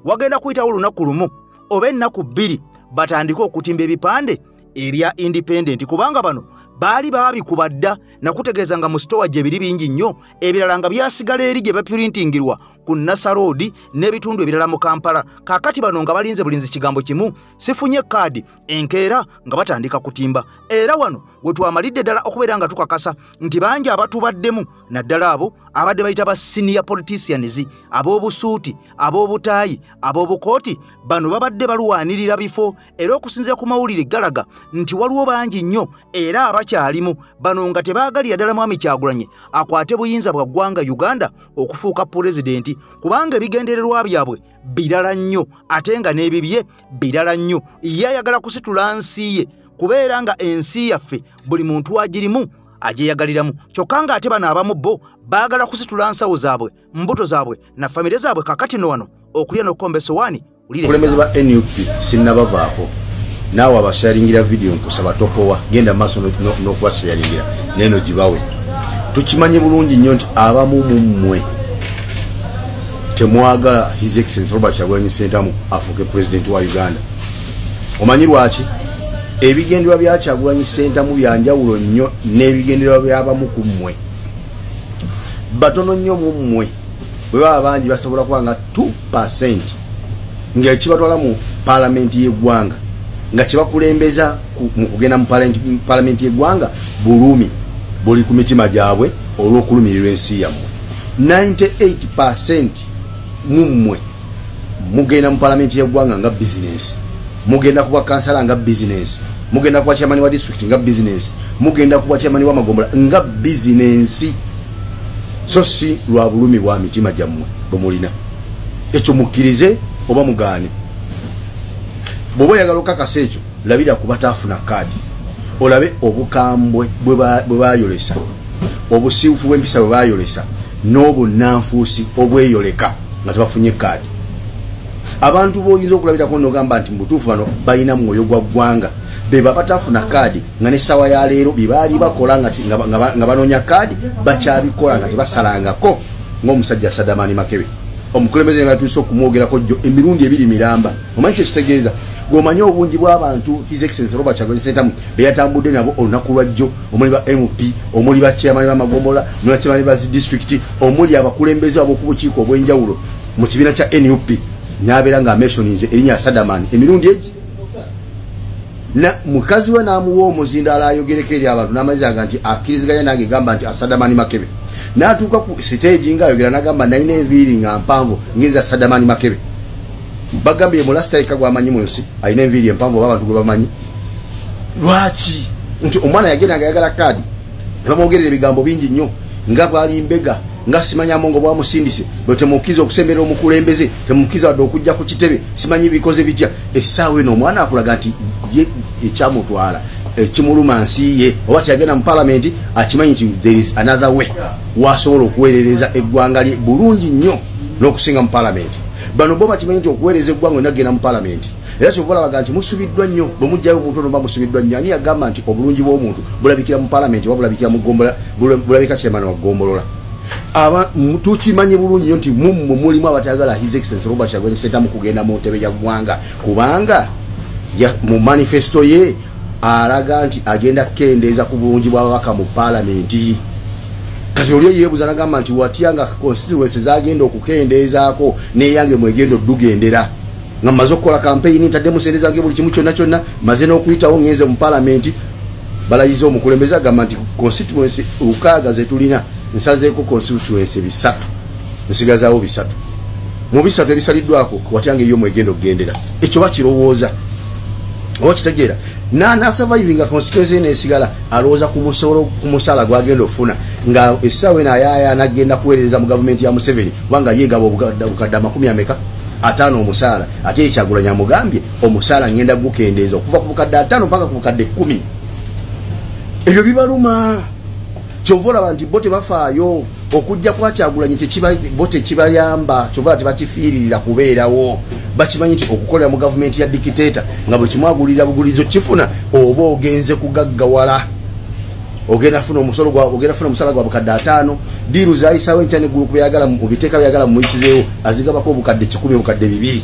wagenda kuyitawo olunaku lumu oba ennaku bbiri batandika okutimba ebipande ebya independent kubanga bano baali baabikuba dda nakutegeeza nga mu sitowa gye biri bingi nnyo ebirala nga byasigala eri gye bapurintingirwa ku Nasaroodi n'ebitundu ebirala mu Kampala. Kakati bano nga balinze bulinzi kigambo kimu sifunye kaadi enkeera nga batandika kutimba era wano we twamalidde ddala okubeera nga tukakasa nti bangi abatubaddemu naddala abo abadde bayita ba senior politicians ab'obusuuti ab'obutaayi ab'obukooti bano babadde balwanirira bifo era okusinziira ku mawulire galaga nti waliwo bangi nnyo era abakyalimu bano nga tebaagalira ddala Mwami Kyagulanyi akwate buyinza bwa ggwanga Uganda okufuuka pulezidenti kubanga ebigendererwa byabwe birala nnyo ate nga n'ebibye birala nnyo. Ye ayagala kusitula nsi ye kubeera nga ensi yaffe buli muntu agirimu agyeyagaliramu kyokka nga ate bano abamu bo baagala kusitula nsawo zaabwe mbuto zaabwe na famire zaabwe. Kakati no wano okulya n'okukombeso wani kulembeze ba NUP sinnabavaako naawe abasharingira video nkusaba topowa genda maaso n'okubasharingira neno gibawe tukimanye bulungi nnyo nti abamu mu mmwe temwagala His Excellency Robert Kyagulanyi Ssentamu afuuke president wa Uganda. Omanyi lwaki? Ebigendererwa bya Kyagulanyi Ssentamu byanjawulo nnyo n'ebigendererwa by'abamu ku mmwe. Batono nnyo mu mmwe bwe baba bangi basobola kuba nga 2% ng'ekibatwala mu paalamenti y'eggwanga nga kibakulembeza mu kugenda mu paalamenti y'eggwanga bulumi buli ku mitima gyabwe olw'okulumirirwa ensi yammwe. 98% mummwe mugenda mu paalamenti y'eggwanga nga business, mugenda kuba kansala nga business, mugenda kuba chairman wa district nga business, mugenda kuba chairman wa Magombola nga business. So si lwa bulumi bwa mitima gyammwe bumulina ekyo mukkirize oba mugaane. Bw'oba oyagala okakasa ekyo labira ku bataafuna kaadi olabe obukambwe bwe baayolesa, obusiifu bw'empisa bwe baayolesa n'obunnanfuusi obweyoleka nga tebafunye kaadi. Abantu b'oyinza okulabirako n'ogamba nti mubutuufu bano balina mwoyo gwa ggwanga be babatafuna kaadi nga n'essaawa ya leero bye baali bakola nga banoonya kaadi bakyabikola nga tebasalangako ng'omusajja Sadamani Makebe omukulembeze batuuse okumwogerako jjo emirundi ebiri miramba. Omanyi kyo kitegeeza gwomanyi obungi bw'abantu His Excellency Robert Kyagulanyi Ssentamu be yatambudde nabo olunaku lwajjo, omuli ba MP, omuli ba chairman ba Magombola, omuli ba chairman ba district, omuli abakulembeze ab'okubukiiko obw'enjawulo mu kibiina kya NUP n'abeera nga ameshoninze erinnya Sadamani emirundi egi. Na mukazi we n'amuwa omuzindaalo ayogereko eri abantu n'amazaaga nti akkiriziganya nange gamba nti Sadamani Makebe n'atuuka ku stage ng'ayogera n'agamba nalina enviiri nga mpanvu ngenza Sadamani Makebe. bagambye mu last time gwamanyi munsi ayina enviri empanvu abantu gwe bamanyi lwaki nti omwana yagenda ngayagala kadi bamwogerera ebigambo bingi nnyo nga bwali mbega nga simanya mongo bwa musindise botemukiza okusembera omukulembeze temukiza wadde okujja ku kitebe simanyi bikoze bitya essaawa eno omwana akulaga nti ye ekyamutwala ekimuluma nsi ye oba tyagenda mu palamenti akimanyi nti there is another way wasobola okuweerereza eggwanga lye bulungi nnyo n'okusinga mu palamenti bano bo bakimanyi nti okuweereza eggwanga onagenda mu palamenti era kyovola baga nti musubiddwa nnyo bwe mujjayo omuntu ono ba musubiddwa nnyo ani yagamba nti obulungi bw'omuntu bulabikira mu palamenti oba bulabikira mu ggombola bulabika kyemana wa ggombolola aba tukimanyi bulungi nnyo nti mummwe mulimu abatayagala His Excellency Robert Kyagulanyi Ssentamu kugenda mu ntebe ya ggwanga kubanga mu manifesto ye alaga nti agenda kukendeeza ku bulungi bw'ababaka mu palamenti kati olyo yeebuuza nagamba nti watyanga constituency zagenda okukendeezaako neyange mwegenda oddugendera nga maze okukola campaign ntadde musendezange buli kimu kyonna kyonna maze n'okuyitawo ngenze mu palamenti balayiza omukulembeze agamba nti constituency lukaaga ze tulina nsazeeko constituency 3 nsigazaawo 3 mu 3 ebisaliddwako watyange yo mwegenda okugendera ekyo bakirowooza oba kitegeera nasurvivinga constituency nesigala alowooza ku musala gwagenda ofuna nga essaawa eno ayaaya nagenda kuweereza mu gavumenti ya Museveni kubanga yeegaba obukadde 50 omusaala ate Kyagulanyi amugambye omusaala ngenda gukendeeza okuva ku bukadde 5 mpaka ku bukadde 10 ebyo bibaluma kyovola bantu bo tebafaayo okujja kwa Kyagulanyi bo tekibayamba kyovola tebakifiiririra kubeerawo bakimanyi nti okukolera mu gavumenti ya dictator nga bwe kimwagulira bugulizo kifuna oba ogenze kugaggawala ogenda funa omusolo gwa ogenda funa musala gwa bukadde 5 diru zaisawe nchane group yagala mubiteka byagala muisizeewo azigabako bukadde 10 bukadde 2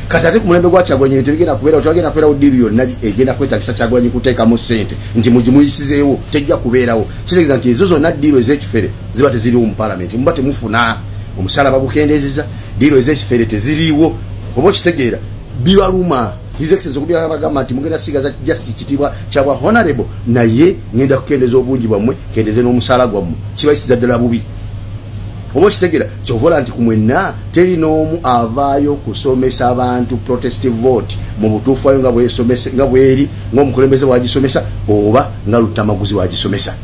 katate ku mulembe gwa Kyagulanyi ebintu bigenda kubeera otagenda kubeera odiru yonna egenda kwetagisa Kyagulanyi kuteeka mu sente nti mugimuisizeewo tejja kubeerawo kitegeeza nti ezo zonna diru ez'ekifere ziba teziriwo mu parliament muba temufuna omusala bagukendeezeza diru ez'ekifere teziriwo oba kitegeera bibaluma His Excellency okubira bagamba nti mugenda sigaza justice kitibwa kyabwa honorable naye ngenda kukendeza obungi bwamwe kendeze n'omusala gwammwe kibayisiza ddala bubi oba kitegeera kyovola nti kumwenna teri n'omu avaayo kusomesa abantu protestive vote mu butuufu ayo nga bweri ng'omukulembeze wagisomesa oba nga lutamaguzi wagisomesa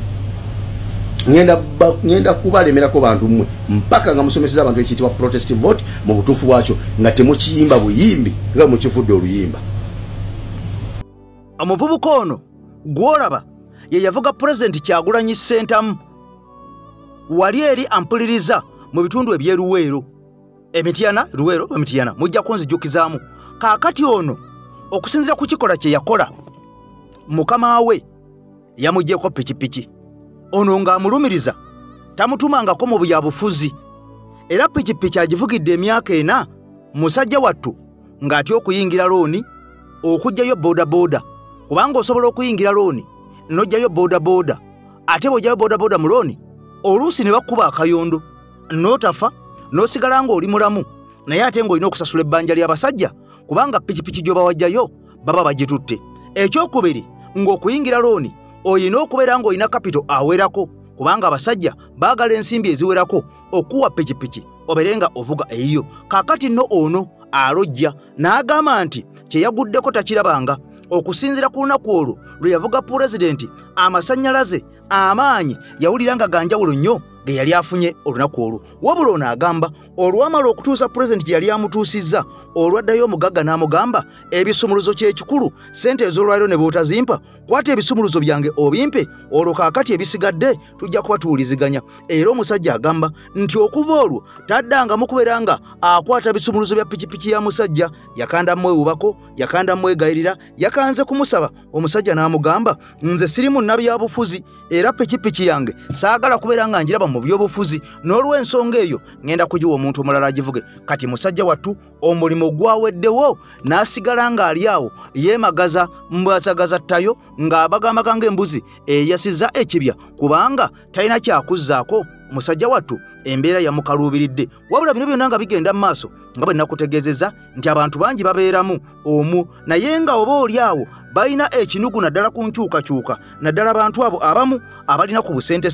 ngenda kubalemerako bantu mmwe mpaka nga musomeseza abantu ekiyitibwa protestive vote mu butuufu bwakyo nga temukiyimba buyimbi nga mukifudde oluyimba omuvubuka ono gwolaba ye yavuga pulezidenti Kyagulanyi Ssentamu wali eri ampuliriza mu bitundu ebyeruweero Emityana Luweero Emityana mujja kunzijukizaamu kaakati ono okusinzira ku kikola kye yakola mukama we yamuggyeko pikipiki ono ng'amulumiriza tamutumangako mu byabufuzi era pikipiki agivugidde emyaka 4 musajja wattu ng'atya okuyingira looni okujjayo bodaboda kubanga osobola okuyingira looni n'ojjayo bodaboda ate bw'ojjayo bodaboda mu looni oluusi ne bakuba akayondo n'otafa n'osigala ng'oli mulamu naye ate ng'olina okusasula ebbanja ly'abasajja kubanga pikipiki gy'oba wajjayo baba bagitutte ekyokubiri ng'okuyingira looni oyina okubeera ng'olina kapito awerako kubanga abasajja baagala ensimbi eziwerako okuwa pikipiki obeere nga ovuga eyiyo kaakati nno ono alojja n'agamba nti kye yaguddeko takirabanga okusinzira ku lunaku olwo lwe yavuga pulezidenti amasannyalaze amaanyi yawulira nga ganjawulo nnyo ge yali afunye olunaku olwo wabula ono agamba olwamala okutuusa pulezidenti gye yali amutuusizza olwaddayo omugagga n'amugamba ebisumuluzo kyekikulu sente ez'olwaliro ne bootazimpa kwata ebisumuluzo byange obimpe olwo kaakati ebisigadde tujja kubatuwuliziganya era omusajja agamba nti okuva olwo taddangamu kubeera nga akwata bisumuluzo bya pikipiki ya musajja yakanda mwewubako yakanda mwegayirira yakanze kumusaba omusajja n'amugamba nze sirimu nnabyabufuzi era pikipiki yange saagala kubeera nga njiraba mu byobufuzi n'olw'ensonga eyo ngenda kugiwa omuntu omulala agivuge kati musajja wattu omulimu gwaweddewo n'asigala ng'ali awo yeemagaza mbwasagaza ttayo ng'abagamaga ng'embuzi eyasiza ekibya kubanga talina kyakuzzaako musajja wattu embeera yamukaluubiridde wabula bino byonna nga bigenda mu maaso nga bwe nakutegeezeza nti abantu bangi babeeramu omu naye nga oba oli awo balina ekinugu naddala ku nkyukakyuka naddala abantu abo abamu abalina ku busente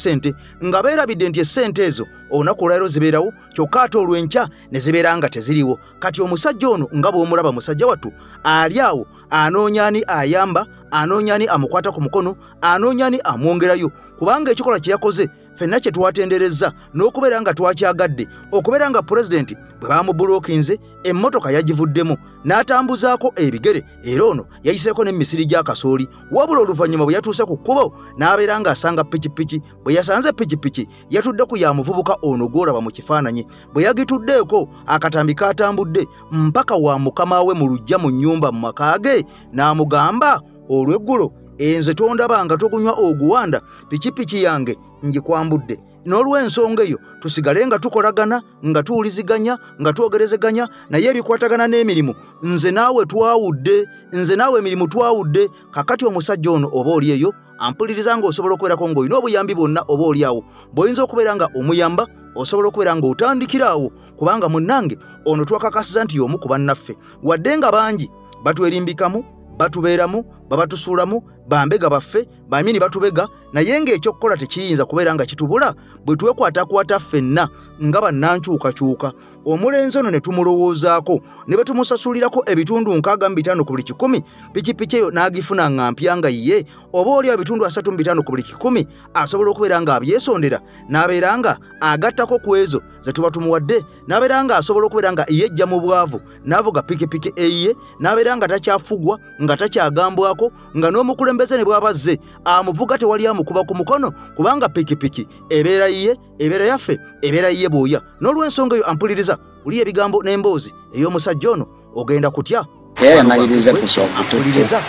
nga beerabidde nti essente ezo olunaku olwaleero zibeerawo kyokka ate olw'enkya ne zibeera nga teziriwo. Kati omusajja ono nga bw'omulaba musajja wattu ali awo anoonya ani ayamba, anoonya ani amukwata ku mukono, anoonya ani amwongerayo, kubanga ekikola kye yakoze ffenna kye twatenderezza n'okubeera nga twakyagadde okubeera nga pulezidenti bwe bamubulookinze emmotoka yagivuddemu n'atambuzaako ebigere era ono yayiseeko n'emisiri gya kasooli, wabula oluvannyuma bwe yatuuse ku kkubo n'abeera ng'asanga pikipiki. Bwe yasanze pikipiki yatudde ku ya muvubuka ono gw'olaba mu kifaananyi. Bwe yagituddeeko akatambi kaatambudde mpaka wa mukama we mu luggya mu nnyumba mu maka ge n'amugamba, olw'eggulo enze tondaba nga tokunywa oguwanda, pikipiki yange ngikwambudde. N'olw'ensonga eyo tusigale nga tukolagana, nga tuwuliziganya, nga twogerezeganya, naye ebikwatagana n'emirimu nze naawe twawudde, nze naawe emirimu twawudde. Kakati omusajja ono oba oli eyo ampuliriza ng'osobola okubeerako ng'olina obuyambi bwonna oba oli awo bw'oyinza okubeera nga omuyamba, osobola okubeera ng'otandikiraawo, kubanga munnange ono twakakasiza nti y'omu ku bannaffe, wadde nga bangi batwerimbikamu, batubeeramu, babatusuulamu, bambega baffe, bamini batubega, naye ng'ekyokukola tekiyinza kubeera nga kitubula bwe twekwatakwata ffenna nga bannankyukakyuka. Omulenzi ono ne tumulowoozaako ne bwe tumusasulirako ebitundu 65 ku buli 100, pikipiki eyo n'agifuna nga mpya nga ye, oba oli ebitundu 35 ku buli 100 asobola okubeera nga abyesondera n'abeera nga agattako ku ezo ze tuba tumuwadde, n'abeera nga asobola okubeera nga yejja mu bwavu n'avuga pikipiki eyiye, n'abeera nga takyafugwa, nga takyagambwako, nga n'omukulembeze ne bw'abazze amuvuga tewali amukuba ku mukono, kubanga pikipiki ebeera yiye, ebeera yaffe, ebeera yiye bw'oya. N'olw'ensonga eyo ampuliriza uli ebigambo n'emboozi ey'omusajja ono ogenda kutya. Yamaliriza kukyakutuliriza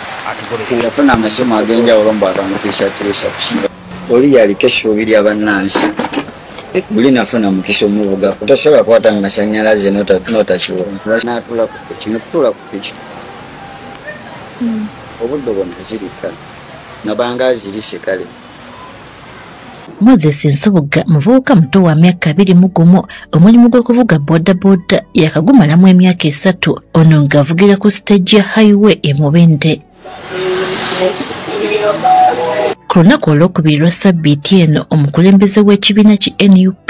yafuna amasomo ag'enjawulo mbu akamukisatuusa kukiba oli yaliko essuubi lya bannansi buli nafuna mukisa omuvugako tosobola kwata mu masannyalaze n'otakiwona n'atuula ku piki nokutuula ku piki obudde bwonna zirika nabanga azirise kale. Moses Nsubuga muvubuka muto wa myaka 21 omulimu gw'okuvuga bodaboda yakagumalamu emyaka 3 ono ng'avugira ku stage ya highway e Mubende. Ku lunaku olwokubiri lwa ssabbiiti eno omukulembeze w'ekibiina ki NUP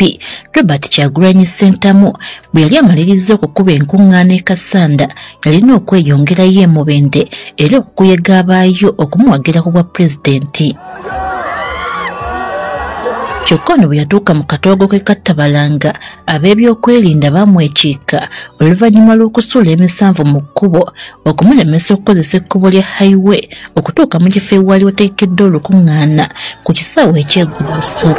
Robert Kyagulanyi Ssentamu bwe yali amaliriza okukuba enkuŋŋaana e Kasanda yalina okweyongerayo e Mubende era okukuyega abaayo okumuwagira ku bwa pulezidenti. Kyokka ono bwe yatuuka mu katoogo k'e Kattabalanga ab'ebyokwerinda bamwekiika oluvannyuma lw'okusuula emisanvu mu kkubo okumulemesa okukozesa ekkubo lya highway okutuuka mu kifo ewaali wateekeddwa olukuŋŋaana ku kisaawe eky'egguluuso.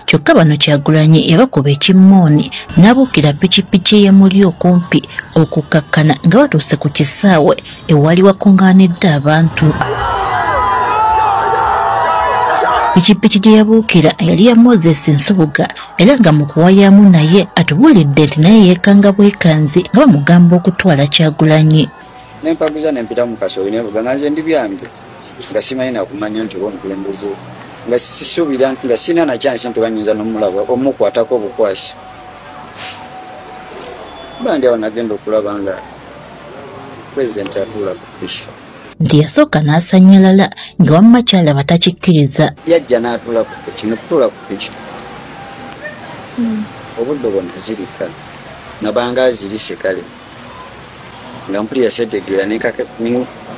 Kyokka bano Kyagulanyi yabakuba ekimmooni n'abuukira pikipiki eyamuli okumpi okukkakkana nga batuuse ku kisaawe ewaali wakuŋŋaanidde abantu. Pikipiki gye yabuukira yali ya Moses Nsubuga era nga mu kuwayaamu naye atubuulidde nti naye yeekanga bwekanzi nga bamugamba okutwala Kyagulanyi. Nempaguza nempita mu kasooli nevuga nga nze ndi byambi nga simanyi nakumanya nti omukulembeze nga sisuubira nti nga sina na kyansi nti banyinza n'omulaba omukwatako obukwasi bandi awo nagenda okulaba nga pulezidenti atuula ku piki. Nti yasooka n'asanyalala nga wamma kyalaba takikkiriza. Yajja n'atuula ku piki nokutuula ku piki obudde bwonna zirika nabanga azirise kale nga mpulira setegeera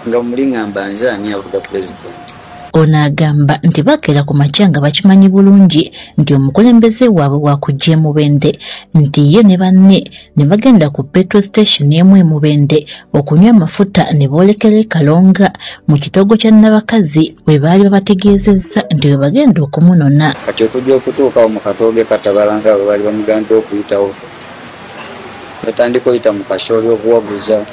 nga muli ngamba nze ani avuga pulezidenti. Ono agamba nti bakeera ku makya nga bakimanyi bulungi nti omukulembeze waabwe wakujja e Mubende nti ye ne banne ne bagenda ku petrol station emu e Mubende okunywa amafuta ne boolekera e Kalonga mu kitogo kya Nabakazi bwe baali babategeezezza nti bwe bagenda okumunona. Kati okujja okutuukawo mu katooge Kattabalanga bwe baali bamugambye okuyitawo batandika oyita mu kasooli okuwaguza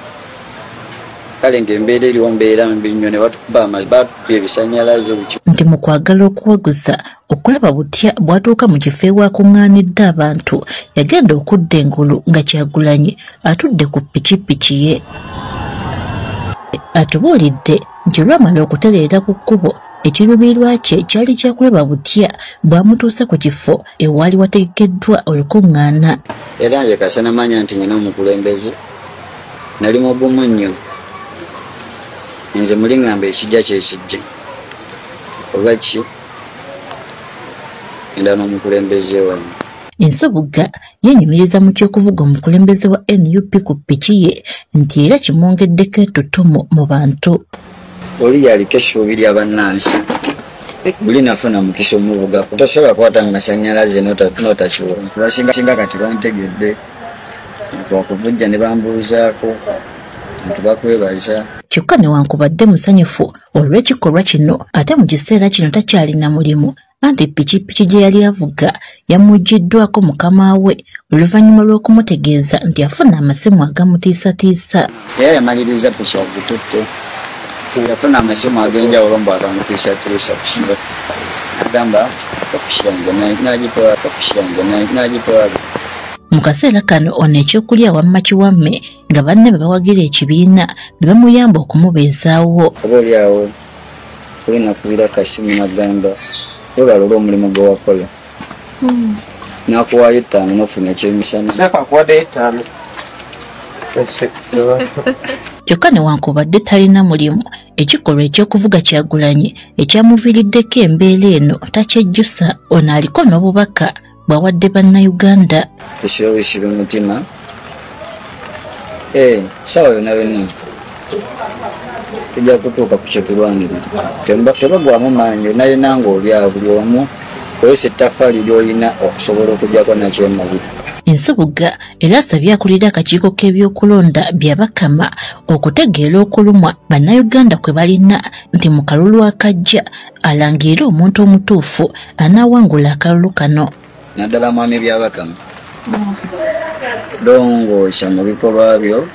kale ng'embeera eriwo mbeera mbi nnyo ne batukuba amazzi batukubye ebisannyalaze nti mu kwagala okuwaguza okulaba butya bwatuuka mu kifo ewakuŋŋaanidde abantu yagenda okudda engulu nga Kyagulanyi atudde ku pikipiki ye. atubuulidde nti olwamala okutereera ku kkubo ekiruubirirwa kye kyali kyakulaba butya bwamutuusa ku kifo ewaali wategekeddwa olukuŋŋaana. Era nze kasana manya nti nyina omukulembeze nali mugumu nnyo nze muli ŋŋamba ekijja kyekijja oba ki enda n'omukulembeze wange. Ensobuga yenyumiriza mu ky'okuvuga omukulembeze wa NUP ku ppiki ye nti era kimwongeddeko ettutumu mu bantu. Oli yaliko essuubi lya bannansi buli nafuna mukisa omuvugako tosobola kukwata mu masannyalaze n'otakiwona basinga kati bantegedde twakuvujja ne bambuuzaako nti bakwebaza. Kyokka newankubadde musanyufu olw'ekikolwa kino ate mu kiseera kino takyalina mulimu anti ppikipiki gye yali avuga yamuggiddwako mukama we oluvannyuma lw'okumutegeeza nti afuna amasimu agamutiisatiisa. Era yamaliriza piki agututte yafuna amasimu ag'enjawulo mbu agamutiisatiisa kusiba agamba n'agitwala. Mu kaseera kano ono ekyokulya wamma kiwamme nga banne be bawagira ekibiina be bamuyamba okumubeezaawo. Oba oliawo tulina kubira kasimu nagamba olwala olw'omulimu gwe wakola nakuwaayo 5 n'ofuna ekyemisana. Kyokka newankubadde talina mulimu ekikolwa ekyokuvuga Kyagulanyi ekyamuviiriddeko embeera eno takyejjusa. Ono aliko n'obubaka bwawadde bannayuganda. Ekirowesi by'omutima sawa yonna yonna tujja kutuuka ku kye tulwanirira tebagwamu maanyi yonna yonna ng'olyawo buli omu oyesa ettaffaali ly'olina okusobola okugyako nakyemabiri. Ensobuga era asabye akulira akakiiko k'ebyokulonda byabakama okutegeera okulumwa bannayuganda kwe balina nti mu kalulu akajja alangiire omuntu omutuufu anaawangula akalulu kano. Naddala mwami byabakama longoosa mu bikolwa byo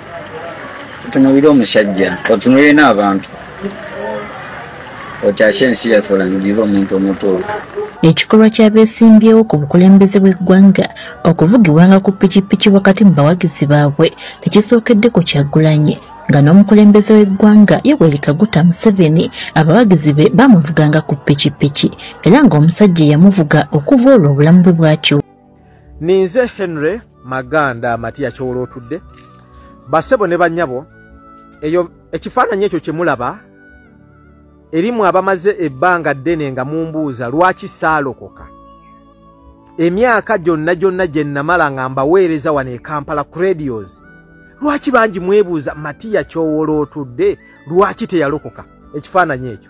otunulire omusajja otunulire n'abantu okyase ensi yaffe olangirire omuntu omutuufu. Ekikolwa ky'abeesimbyewo ku bukulembeze bw'eggwanga okuvugibwanga ku ppikipiki wakati mu bawagizi baabwe tekisookeddeko Kyagulanyi nga n'omukulembeze w'eggwanga Yoweri Kaguta Museveni abawagizi be bamuvuganga ku ppikipiki era ng'omusajja yamuvuga okuva olwo obulamu bwe bwakyo. Ninze Henry Maganda Matiya Kyolotudde basebo ne bannyabo eyo ekifaananyi ekyo kye mulaba erimu abamaze ebbanga ddene nga mumbuuza lwaki saalokoka. Emyaka gyonna gye namala nga mbaweereza wano e Kampala ku radios lwaki bangi mwebuuza Matiya Kyolotudde lwaki teyalokoka. Ekifaananyi ekyo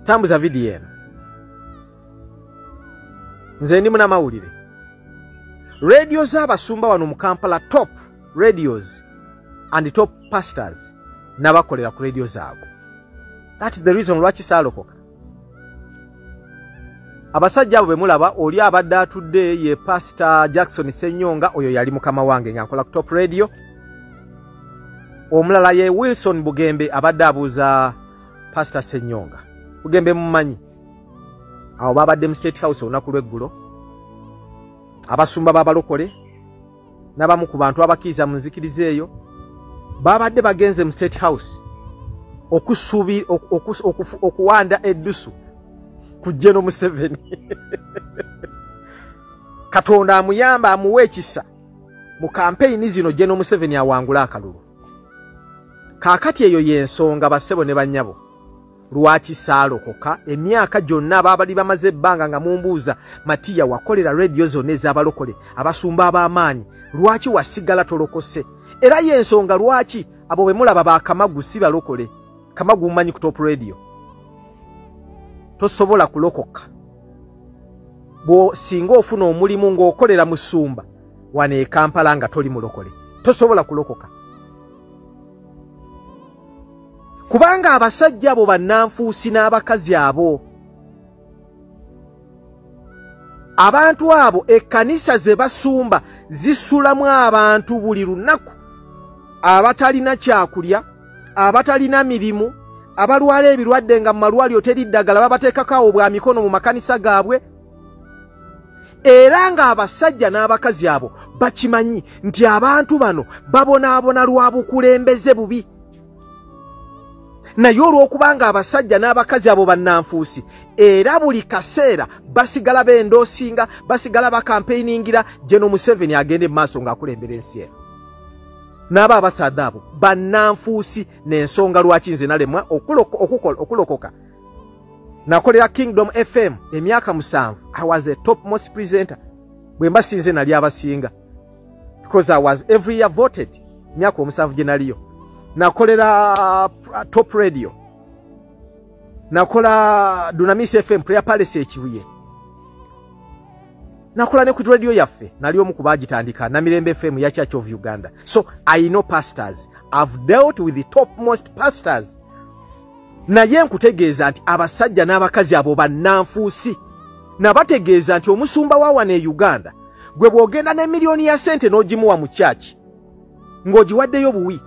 tambuza vidiyo eno nze ndi munamawulire radio z'abasumba wano mu Kampala top radios and top pastors n'abakolera ku radio zaabwe. That is the reason lwaki saalokoka. Abasajja abo be mulaba oli abadde atudde ye Pastor Jackson Senyonga oyo yali mukama wange nga nkola ku top radio. Omulala ye Wilson Bugembe abadde abuuza Pastor Senyonga. Bugembe mumanyi. Awo babadde mu State House olunaku lw'eggulo. Abasumba b'abalokole n'abamu ku bantu abakkiriza mu nzikiriza eyo babadde bagenze mu State House okuwanda eddusu ku General Museveni. Katonda amuyamba amuwe ekisa mu kampeyini zino General Museveni awangula akalulu. Kaakati eyo y'ensonga basebo ne bannyabo lwaki saalokoka. Emyaka gyonna ababali bamaze ebbanga nga mumbuuza Matiya wakolera radio zonna ez'abalokole abasumba ab'amaanyi lwaki wasigala tolokose. Era y'ensonga lwaki abo bwe mulaba ba Kamagu si balokole. Kamagu mmanyi ku top radio tosobola kulokoka bo singa ofuna omulimu ng'okolera mu Ssumba wano e Kampala nga toli mulokole tosobola kulokoka. Kubanga abasajja abo bannanfuusi n'abakazi abo abantu abo ekkanisa ze basumba zisulamu abantu buli lunaku abatalina kyakulya abatalina mirimu abalwala ebirwadde nga mu malwaliro teri ddagala babateekako bwa mikono mu makanisa gaabwe. era nga abasajja n'abakazi abo bakimanyi nti abantu bano babonaabona lwa bukulembeze bubi. Naye olw'okubanga abasajja n'abakazi abo bannanfuusi era buli kaseera basigala bendoosinga, basigala bakampeiningira General Museveni agende mu maaso ng'akulembera ensi eno. N'aba abasaadde abo bannanfuusi n'ensonga lwaki nze nalemwa okulokoka. Nakolera Kingdom FM emyaka 7. I was a topmost presenter. Bwe mbasinze nali abasinga. Because I was every year voted. Myaka 7 gye naliyo. Nakolera Top Radio. Nakola Dunamis FM Prayer Palace ekibuye. Nakola ne ku radio yaffe nali omu kubagitandika na Mirembe FM ya Church of Uganda. So I know pastors. I've dealt with the topmost pastors. Naye nkutegeeza nti abasajja n'abakazi abo bannanfuusi nabategeeza nti omusumba wa wane Uganda gwe bw'ogenda ne miliyoni ya sente n'ogimuwa mu church ng'ogiwaddeyo buwi,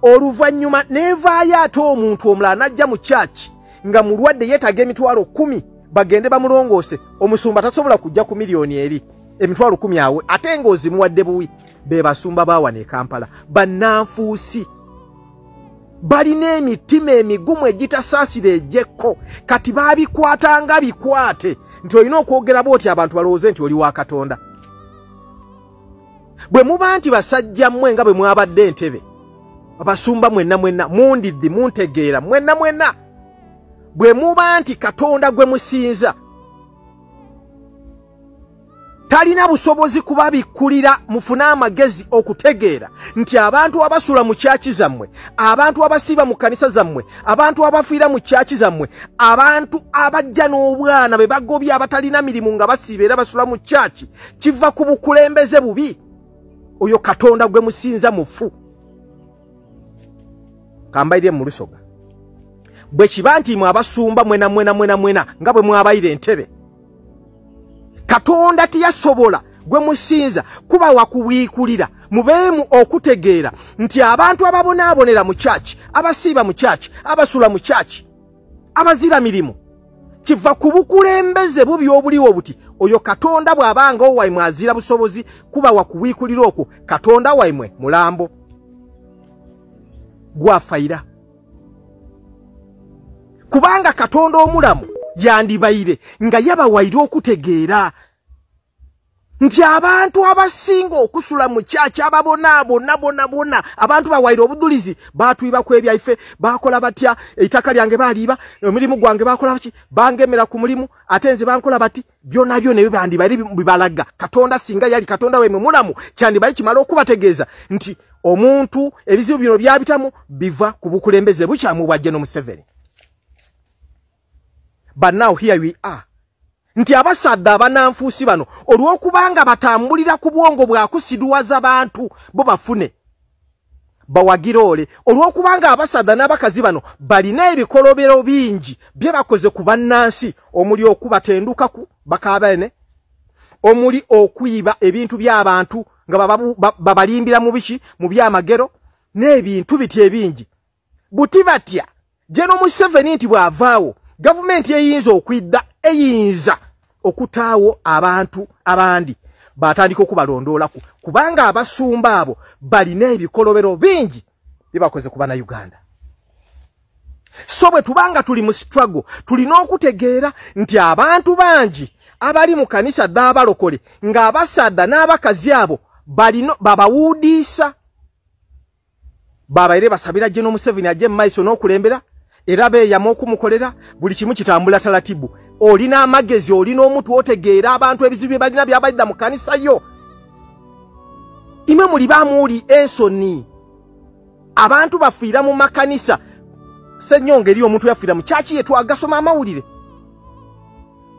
oluvannyuma neevaayo ate omuntu omulala n'ajja mu church nga mulwadde yeetaga emitwalo 10 bagende bamulongoose, omusumba tasobola kujja ku miliyoni eri emitwalo 10 awe ate ng'ozimuwadde buwi. Be basumba ba wane Kampala bannanfuusi. Balina emitima emigumu egitasaasira ejjekko, kati baabikwata nga bikwate nti olina okwogera bw'oti abantu balowooze nti oli wa Katonda. Bwe muba nti basajja mmwe nga bwe mwabadde Entebbe, abasumba mwenna mundiddi muntegeera mwenna, bwe muba nti Katonda gwe musinza talina busobozi kubabikkulira mufune amagezi okutegeera nti abantu abasula mu kyaki zammwe, abantu abasiba mu kanisa zammwe, abantu abafiira mu kyaki zammwe, abantu abajja n'obwana be bagobya abatalina mirimu nga basiba era basula mu kyaki, kiva ku bukulembeze bubi. Oyo Katonda gwe musinza mufu. Kambaire mu Lusoga bwe kiba nti mwe abasumba mwena nga bwe mwabaire Entebbe, Katonda tiyasobola gwe musinza kuba wakubiikulira mubeemu okutegeera nti abantu ababonaabonera mu church, abasiiba mu church, abasula mu church, abazira mirimu, kiva ku bukulembeze bubi obuliwo buti. Oyo Katonda bw'abanga owaimwe azira busobozi kuba wakubiikulira okwo, Katonda waimwe mulambo gwafaira. Kubanga Katonda omulamu yandibaire nga yabawaire okutegeera nti abantu abasinga okusula mu kyaki ababonaabona abantu bawaire obudulizi batwiba ku ebyaife bakola batya, eitaka lyange baliiba, omirimu gwange bakola baki, bangemera ku mulimu ate nze bankola bati, byonna nebyo bandibaire bibalaga. Katonda singa yali Katonda wemwe mulamu kyandibaire kimala okubategeeza nti omuntu ebizibu bino byabitamu biva ku bukulembeze bukyamu bwa General Museveni. But now here we are. Nti abasadde abananfuusi bano olw'okubanga batambulira ku bwongo bwa kusiduwaza bantu bo bafune bawagiroole, olw'okubanga abasadde n'abakazi bano balina ebikolobero bingi bye bakoze ku bannansi, omuli okubatendukaku bakaabene, omuli okuyiba ebintu by'abantu nga babalimbira mu biki mu byamagero n'ebintu biti ebingi. Buti batya General Museveni nti bw'avaawo gavumenti eyinza okwidda eyinza okutaawo abantu abandi batandika okubalondoolako, kubanga abasumba abo balina ebikolobero bingi bibakoze ku Bannayuganda. So bwe tubanga tuli mu struggle tulina okutegeera nti abantu bangi abali mu kanisa d'abalokole ng'abasadda n'abakazi abo balino babawuudiisa, babaire basabira General Museveni ajje mu maiso n'okulembera era beeyama okumukolera buli kimu kitambula talatibu. Olina amagezi, olina omuntu otegeera abantu ebizibu bye balina by'abadda mu kanisa yo. Imwe muli bamuuli ensoni. Abantu bafiira mu makanisa. Ssenyonga eri omuntu yafiira mu kyaki yetu agasoma amawulire.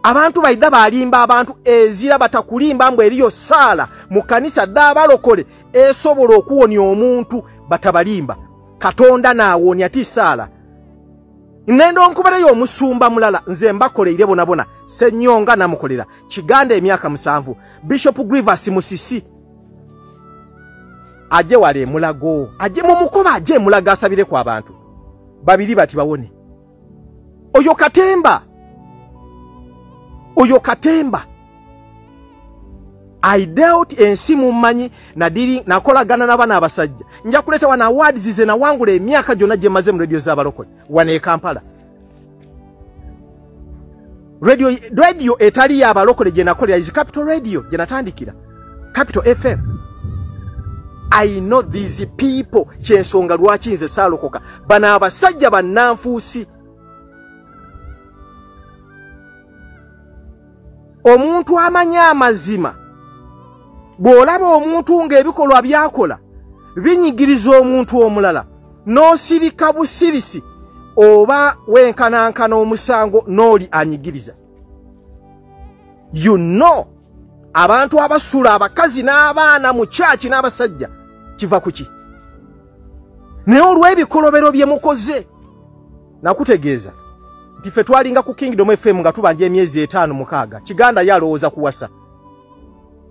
Abantu baida balimba abantu ezira batakulimba mbwe eriyo saala mu kanisa d'abalokole esobola okuwonya omuntu batabalimba. Katonda naawonya ti saala. Nendo nkubarayo omusumba mulala nze mbakoleire bonabona Ssenyonga namukolera Kiganda emyaka 7 Bishop Grievous Musisi aje wale mulago aje mu mukoba aje mulaga asabire kwa abantu babiri bati bawone. Oyo Katemba I dealt ensi mumanyi nakolagana n'abaana abasajja nja kuleta wana awards ze na wangule emyaka gyonna gye maze mu radio z'abalokole wane e Kampala. Radio etali ya abalokole gye nakolera is Capital Radio gye natandikira Capital FM. I know these people kyensonga lwaki nze saalokoka bana abasajja bannanfuusi. Omuntu amanya amazima bw'olaba omuntu ng'ebikolwa byakola binyigiriza omuntu omulala n'osirika busirisi oba wenkanankana omusango n'oli anyigiriza. You know abantu abasula abakazi n'abaana mu kyaki n'abasajja kiva kuki? Naye olw'ebikolobero bye mukoze nakutegeeza nti ffe twalinga ku Kingdom FM nga tubanja emyezi 5-6 Kiganda yalowooza kuwasa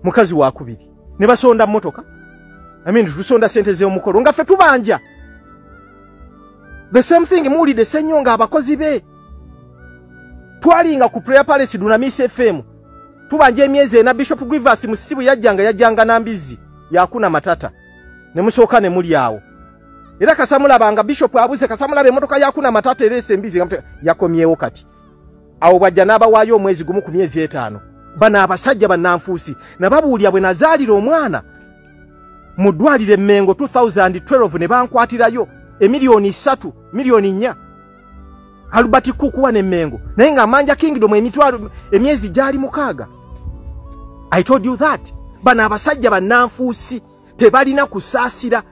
mukazi wa kubiri ne basonda mmotoka tusonda sente z'omukolo nga ffe tubanja the same thing muwulidde Ssenyo nga abakozi be twalinga ku Prayer Palace Dunamis FM tubanja emyezi na Bishop Grievous musibu yajjanga nambizi yakuna matata ne musooka ne muli awo era kasamulabanga Bishop abuze kasamulaba emotoka yakuna matata erese embizi yakomyewo kati awo bajja n'abawaayo omwezi gumu ku myezi 5 bana abasajja bannanfuusi nababuulya bwe nazaalira omwana mu ddwaliro Mengo 2012 ne bankwatirayo $3 million Albert Kukuwa ne Mengo naye nga Manja Kingdom emitwalo emyezi gyali 6. I told you that bana abasajja bannanfuusi tebalina kusaasira.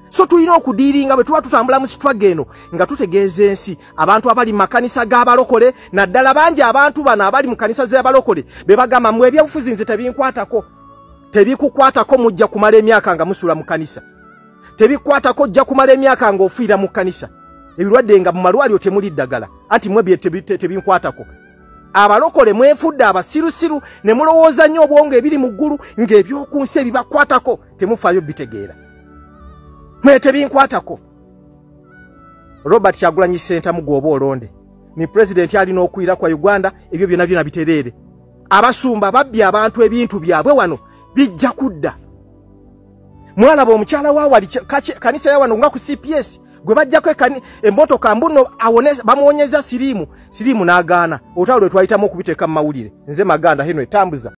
So tulina okudiiringa bwe tuba tutambula mu struggle eno nga tutegeeza ensi abantu abali mu makanisa g'abalokole naddala bangi abantu bano abali mu kanisa z'abalokole be bagamba mwe ebyobufuzi nze tebikukwatako mujja kumala emyaka nga musula mu kanisa, tebikwatako jja kumala emyaka nga ofiira mu kanisa, ebirwadde nga mu malwaliro temuli ddagala anti mwe bye tebinkwatako. Abalokole mwefudde abasirusiru ne mulowooza nnyo obwongo ebiri mu ggulu ng'ebyoku nsi ebibakwatako temufaayo bitegeera. Mwete binkwatako. Robert Kyagulanyi Ssentamu gwoba olonde ni president alina okuira kwa Uganda ebyo byonna biterere. Abasumba babbi abantu ebintu byabwe wano bijja kudda. Mwana b'omukyala wa wali kanisa ya wano nga ku CPS gwe bajjako emmotoka mbuno bamuwonyeza sirimu n'agaana. Otalo lwe twayitamu okubiteeka mu mawulire nze Maganda Henry Tambuza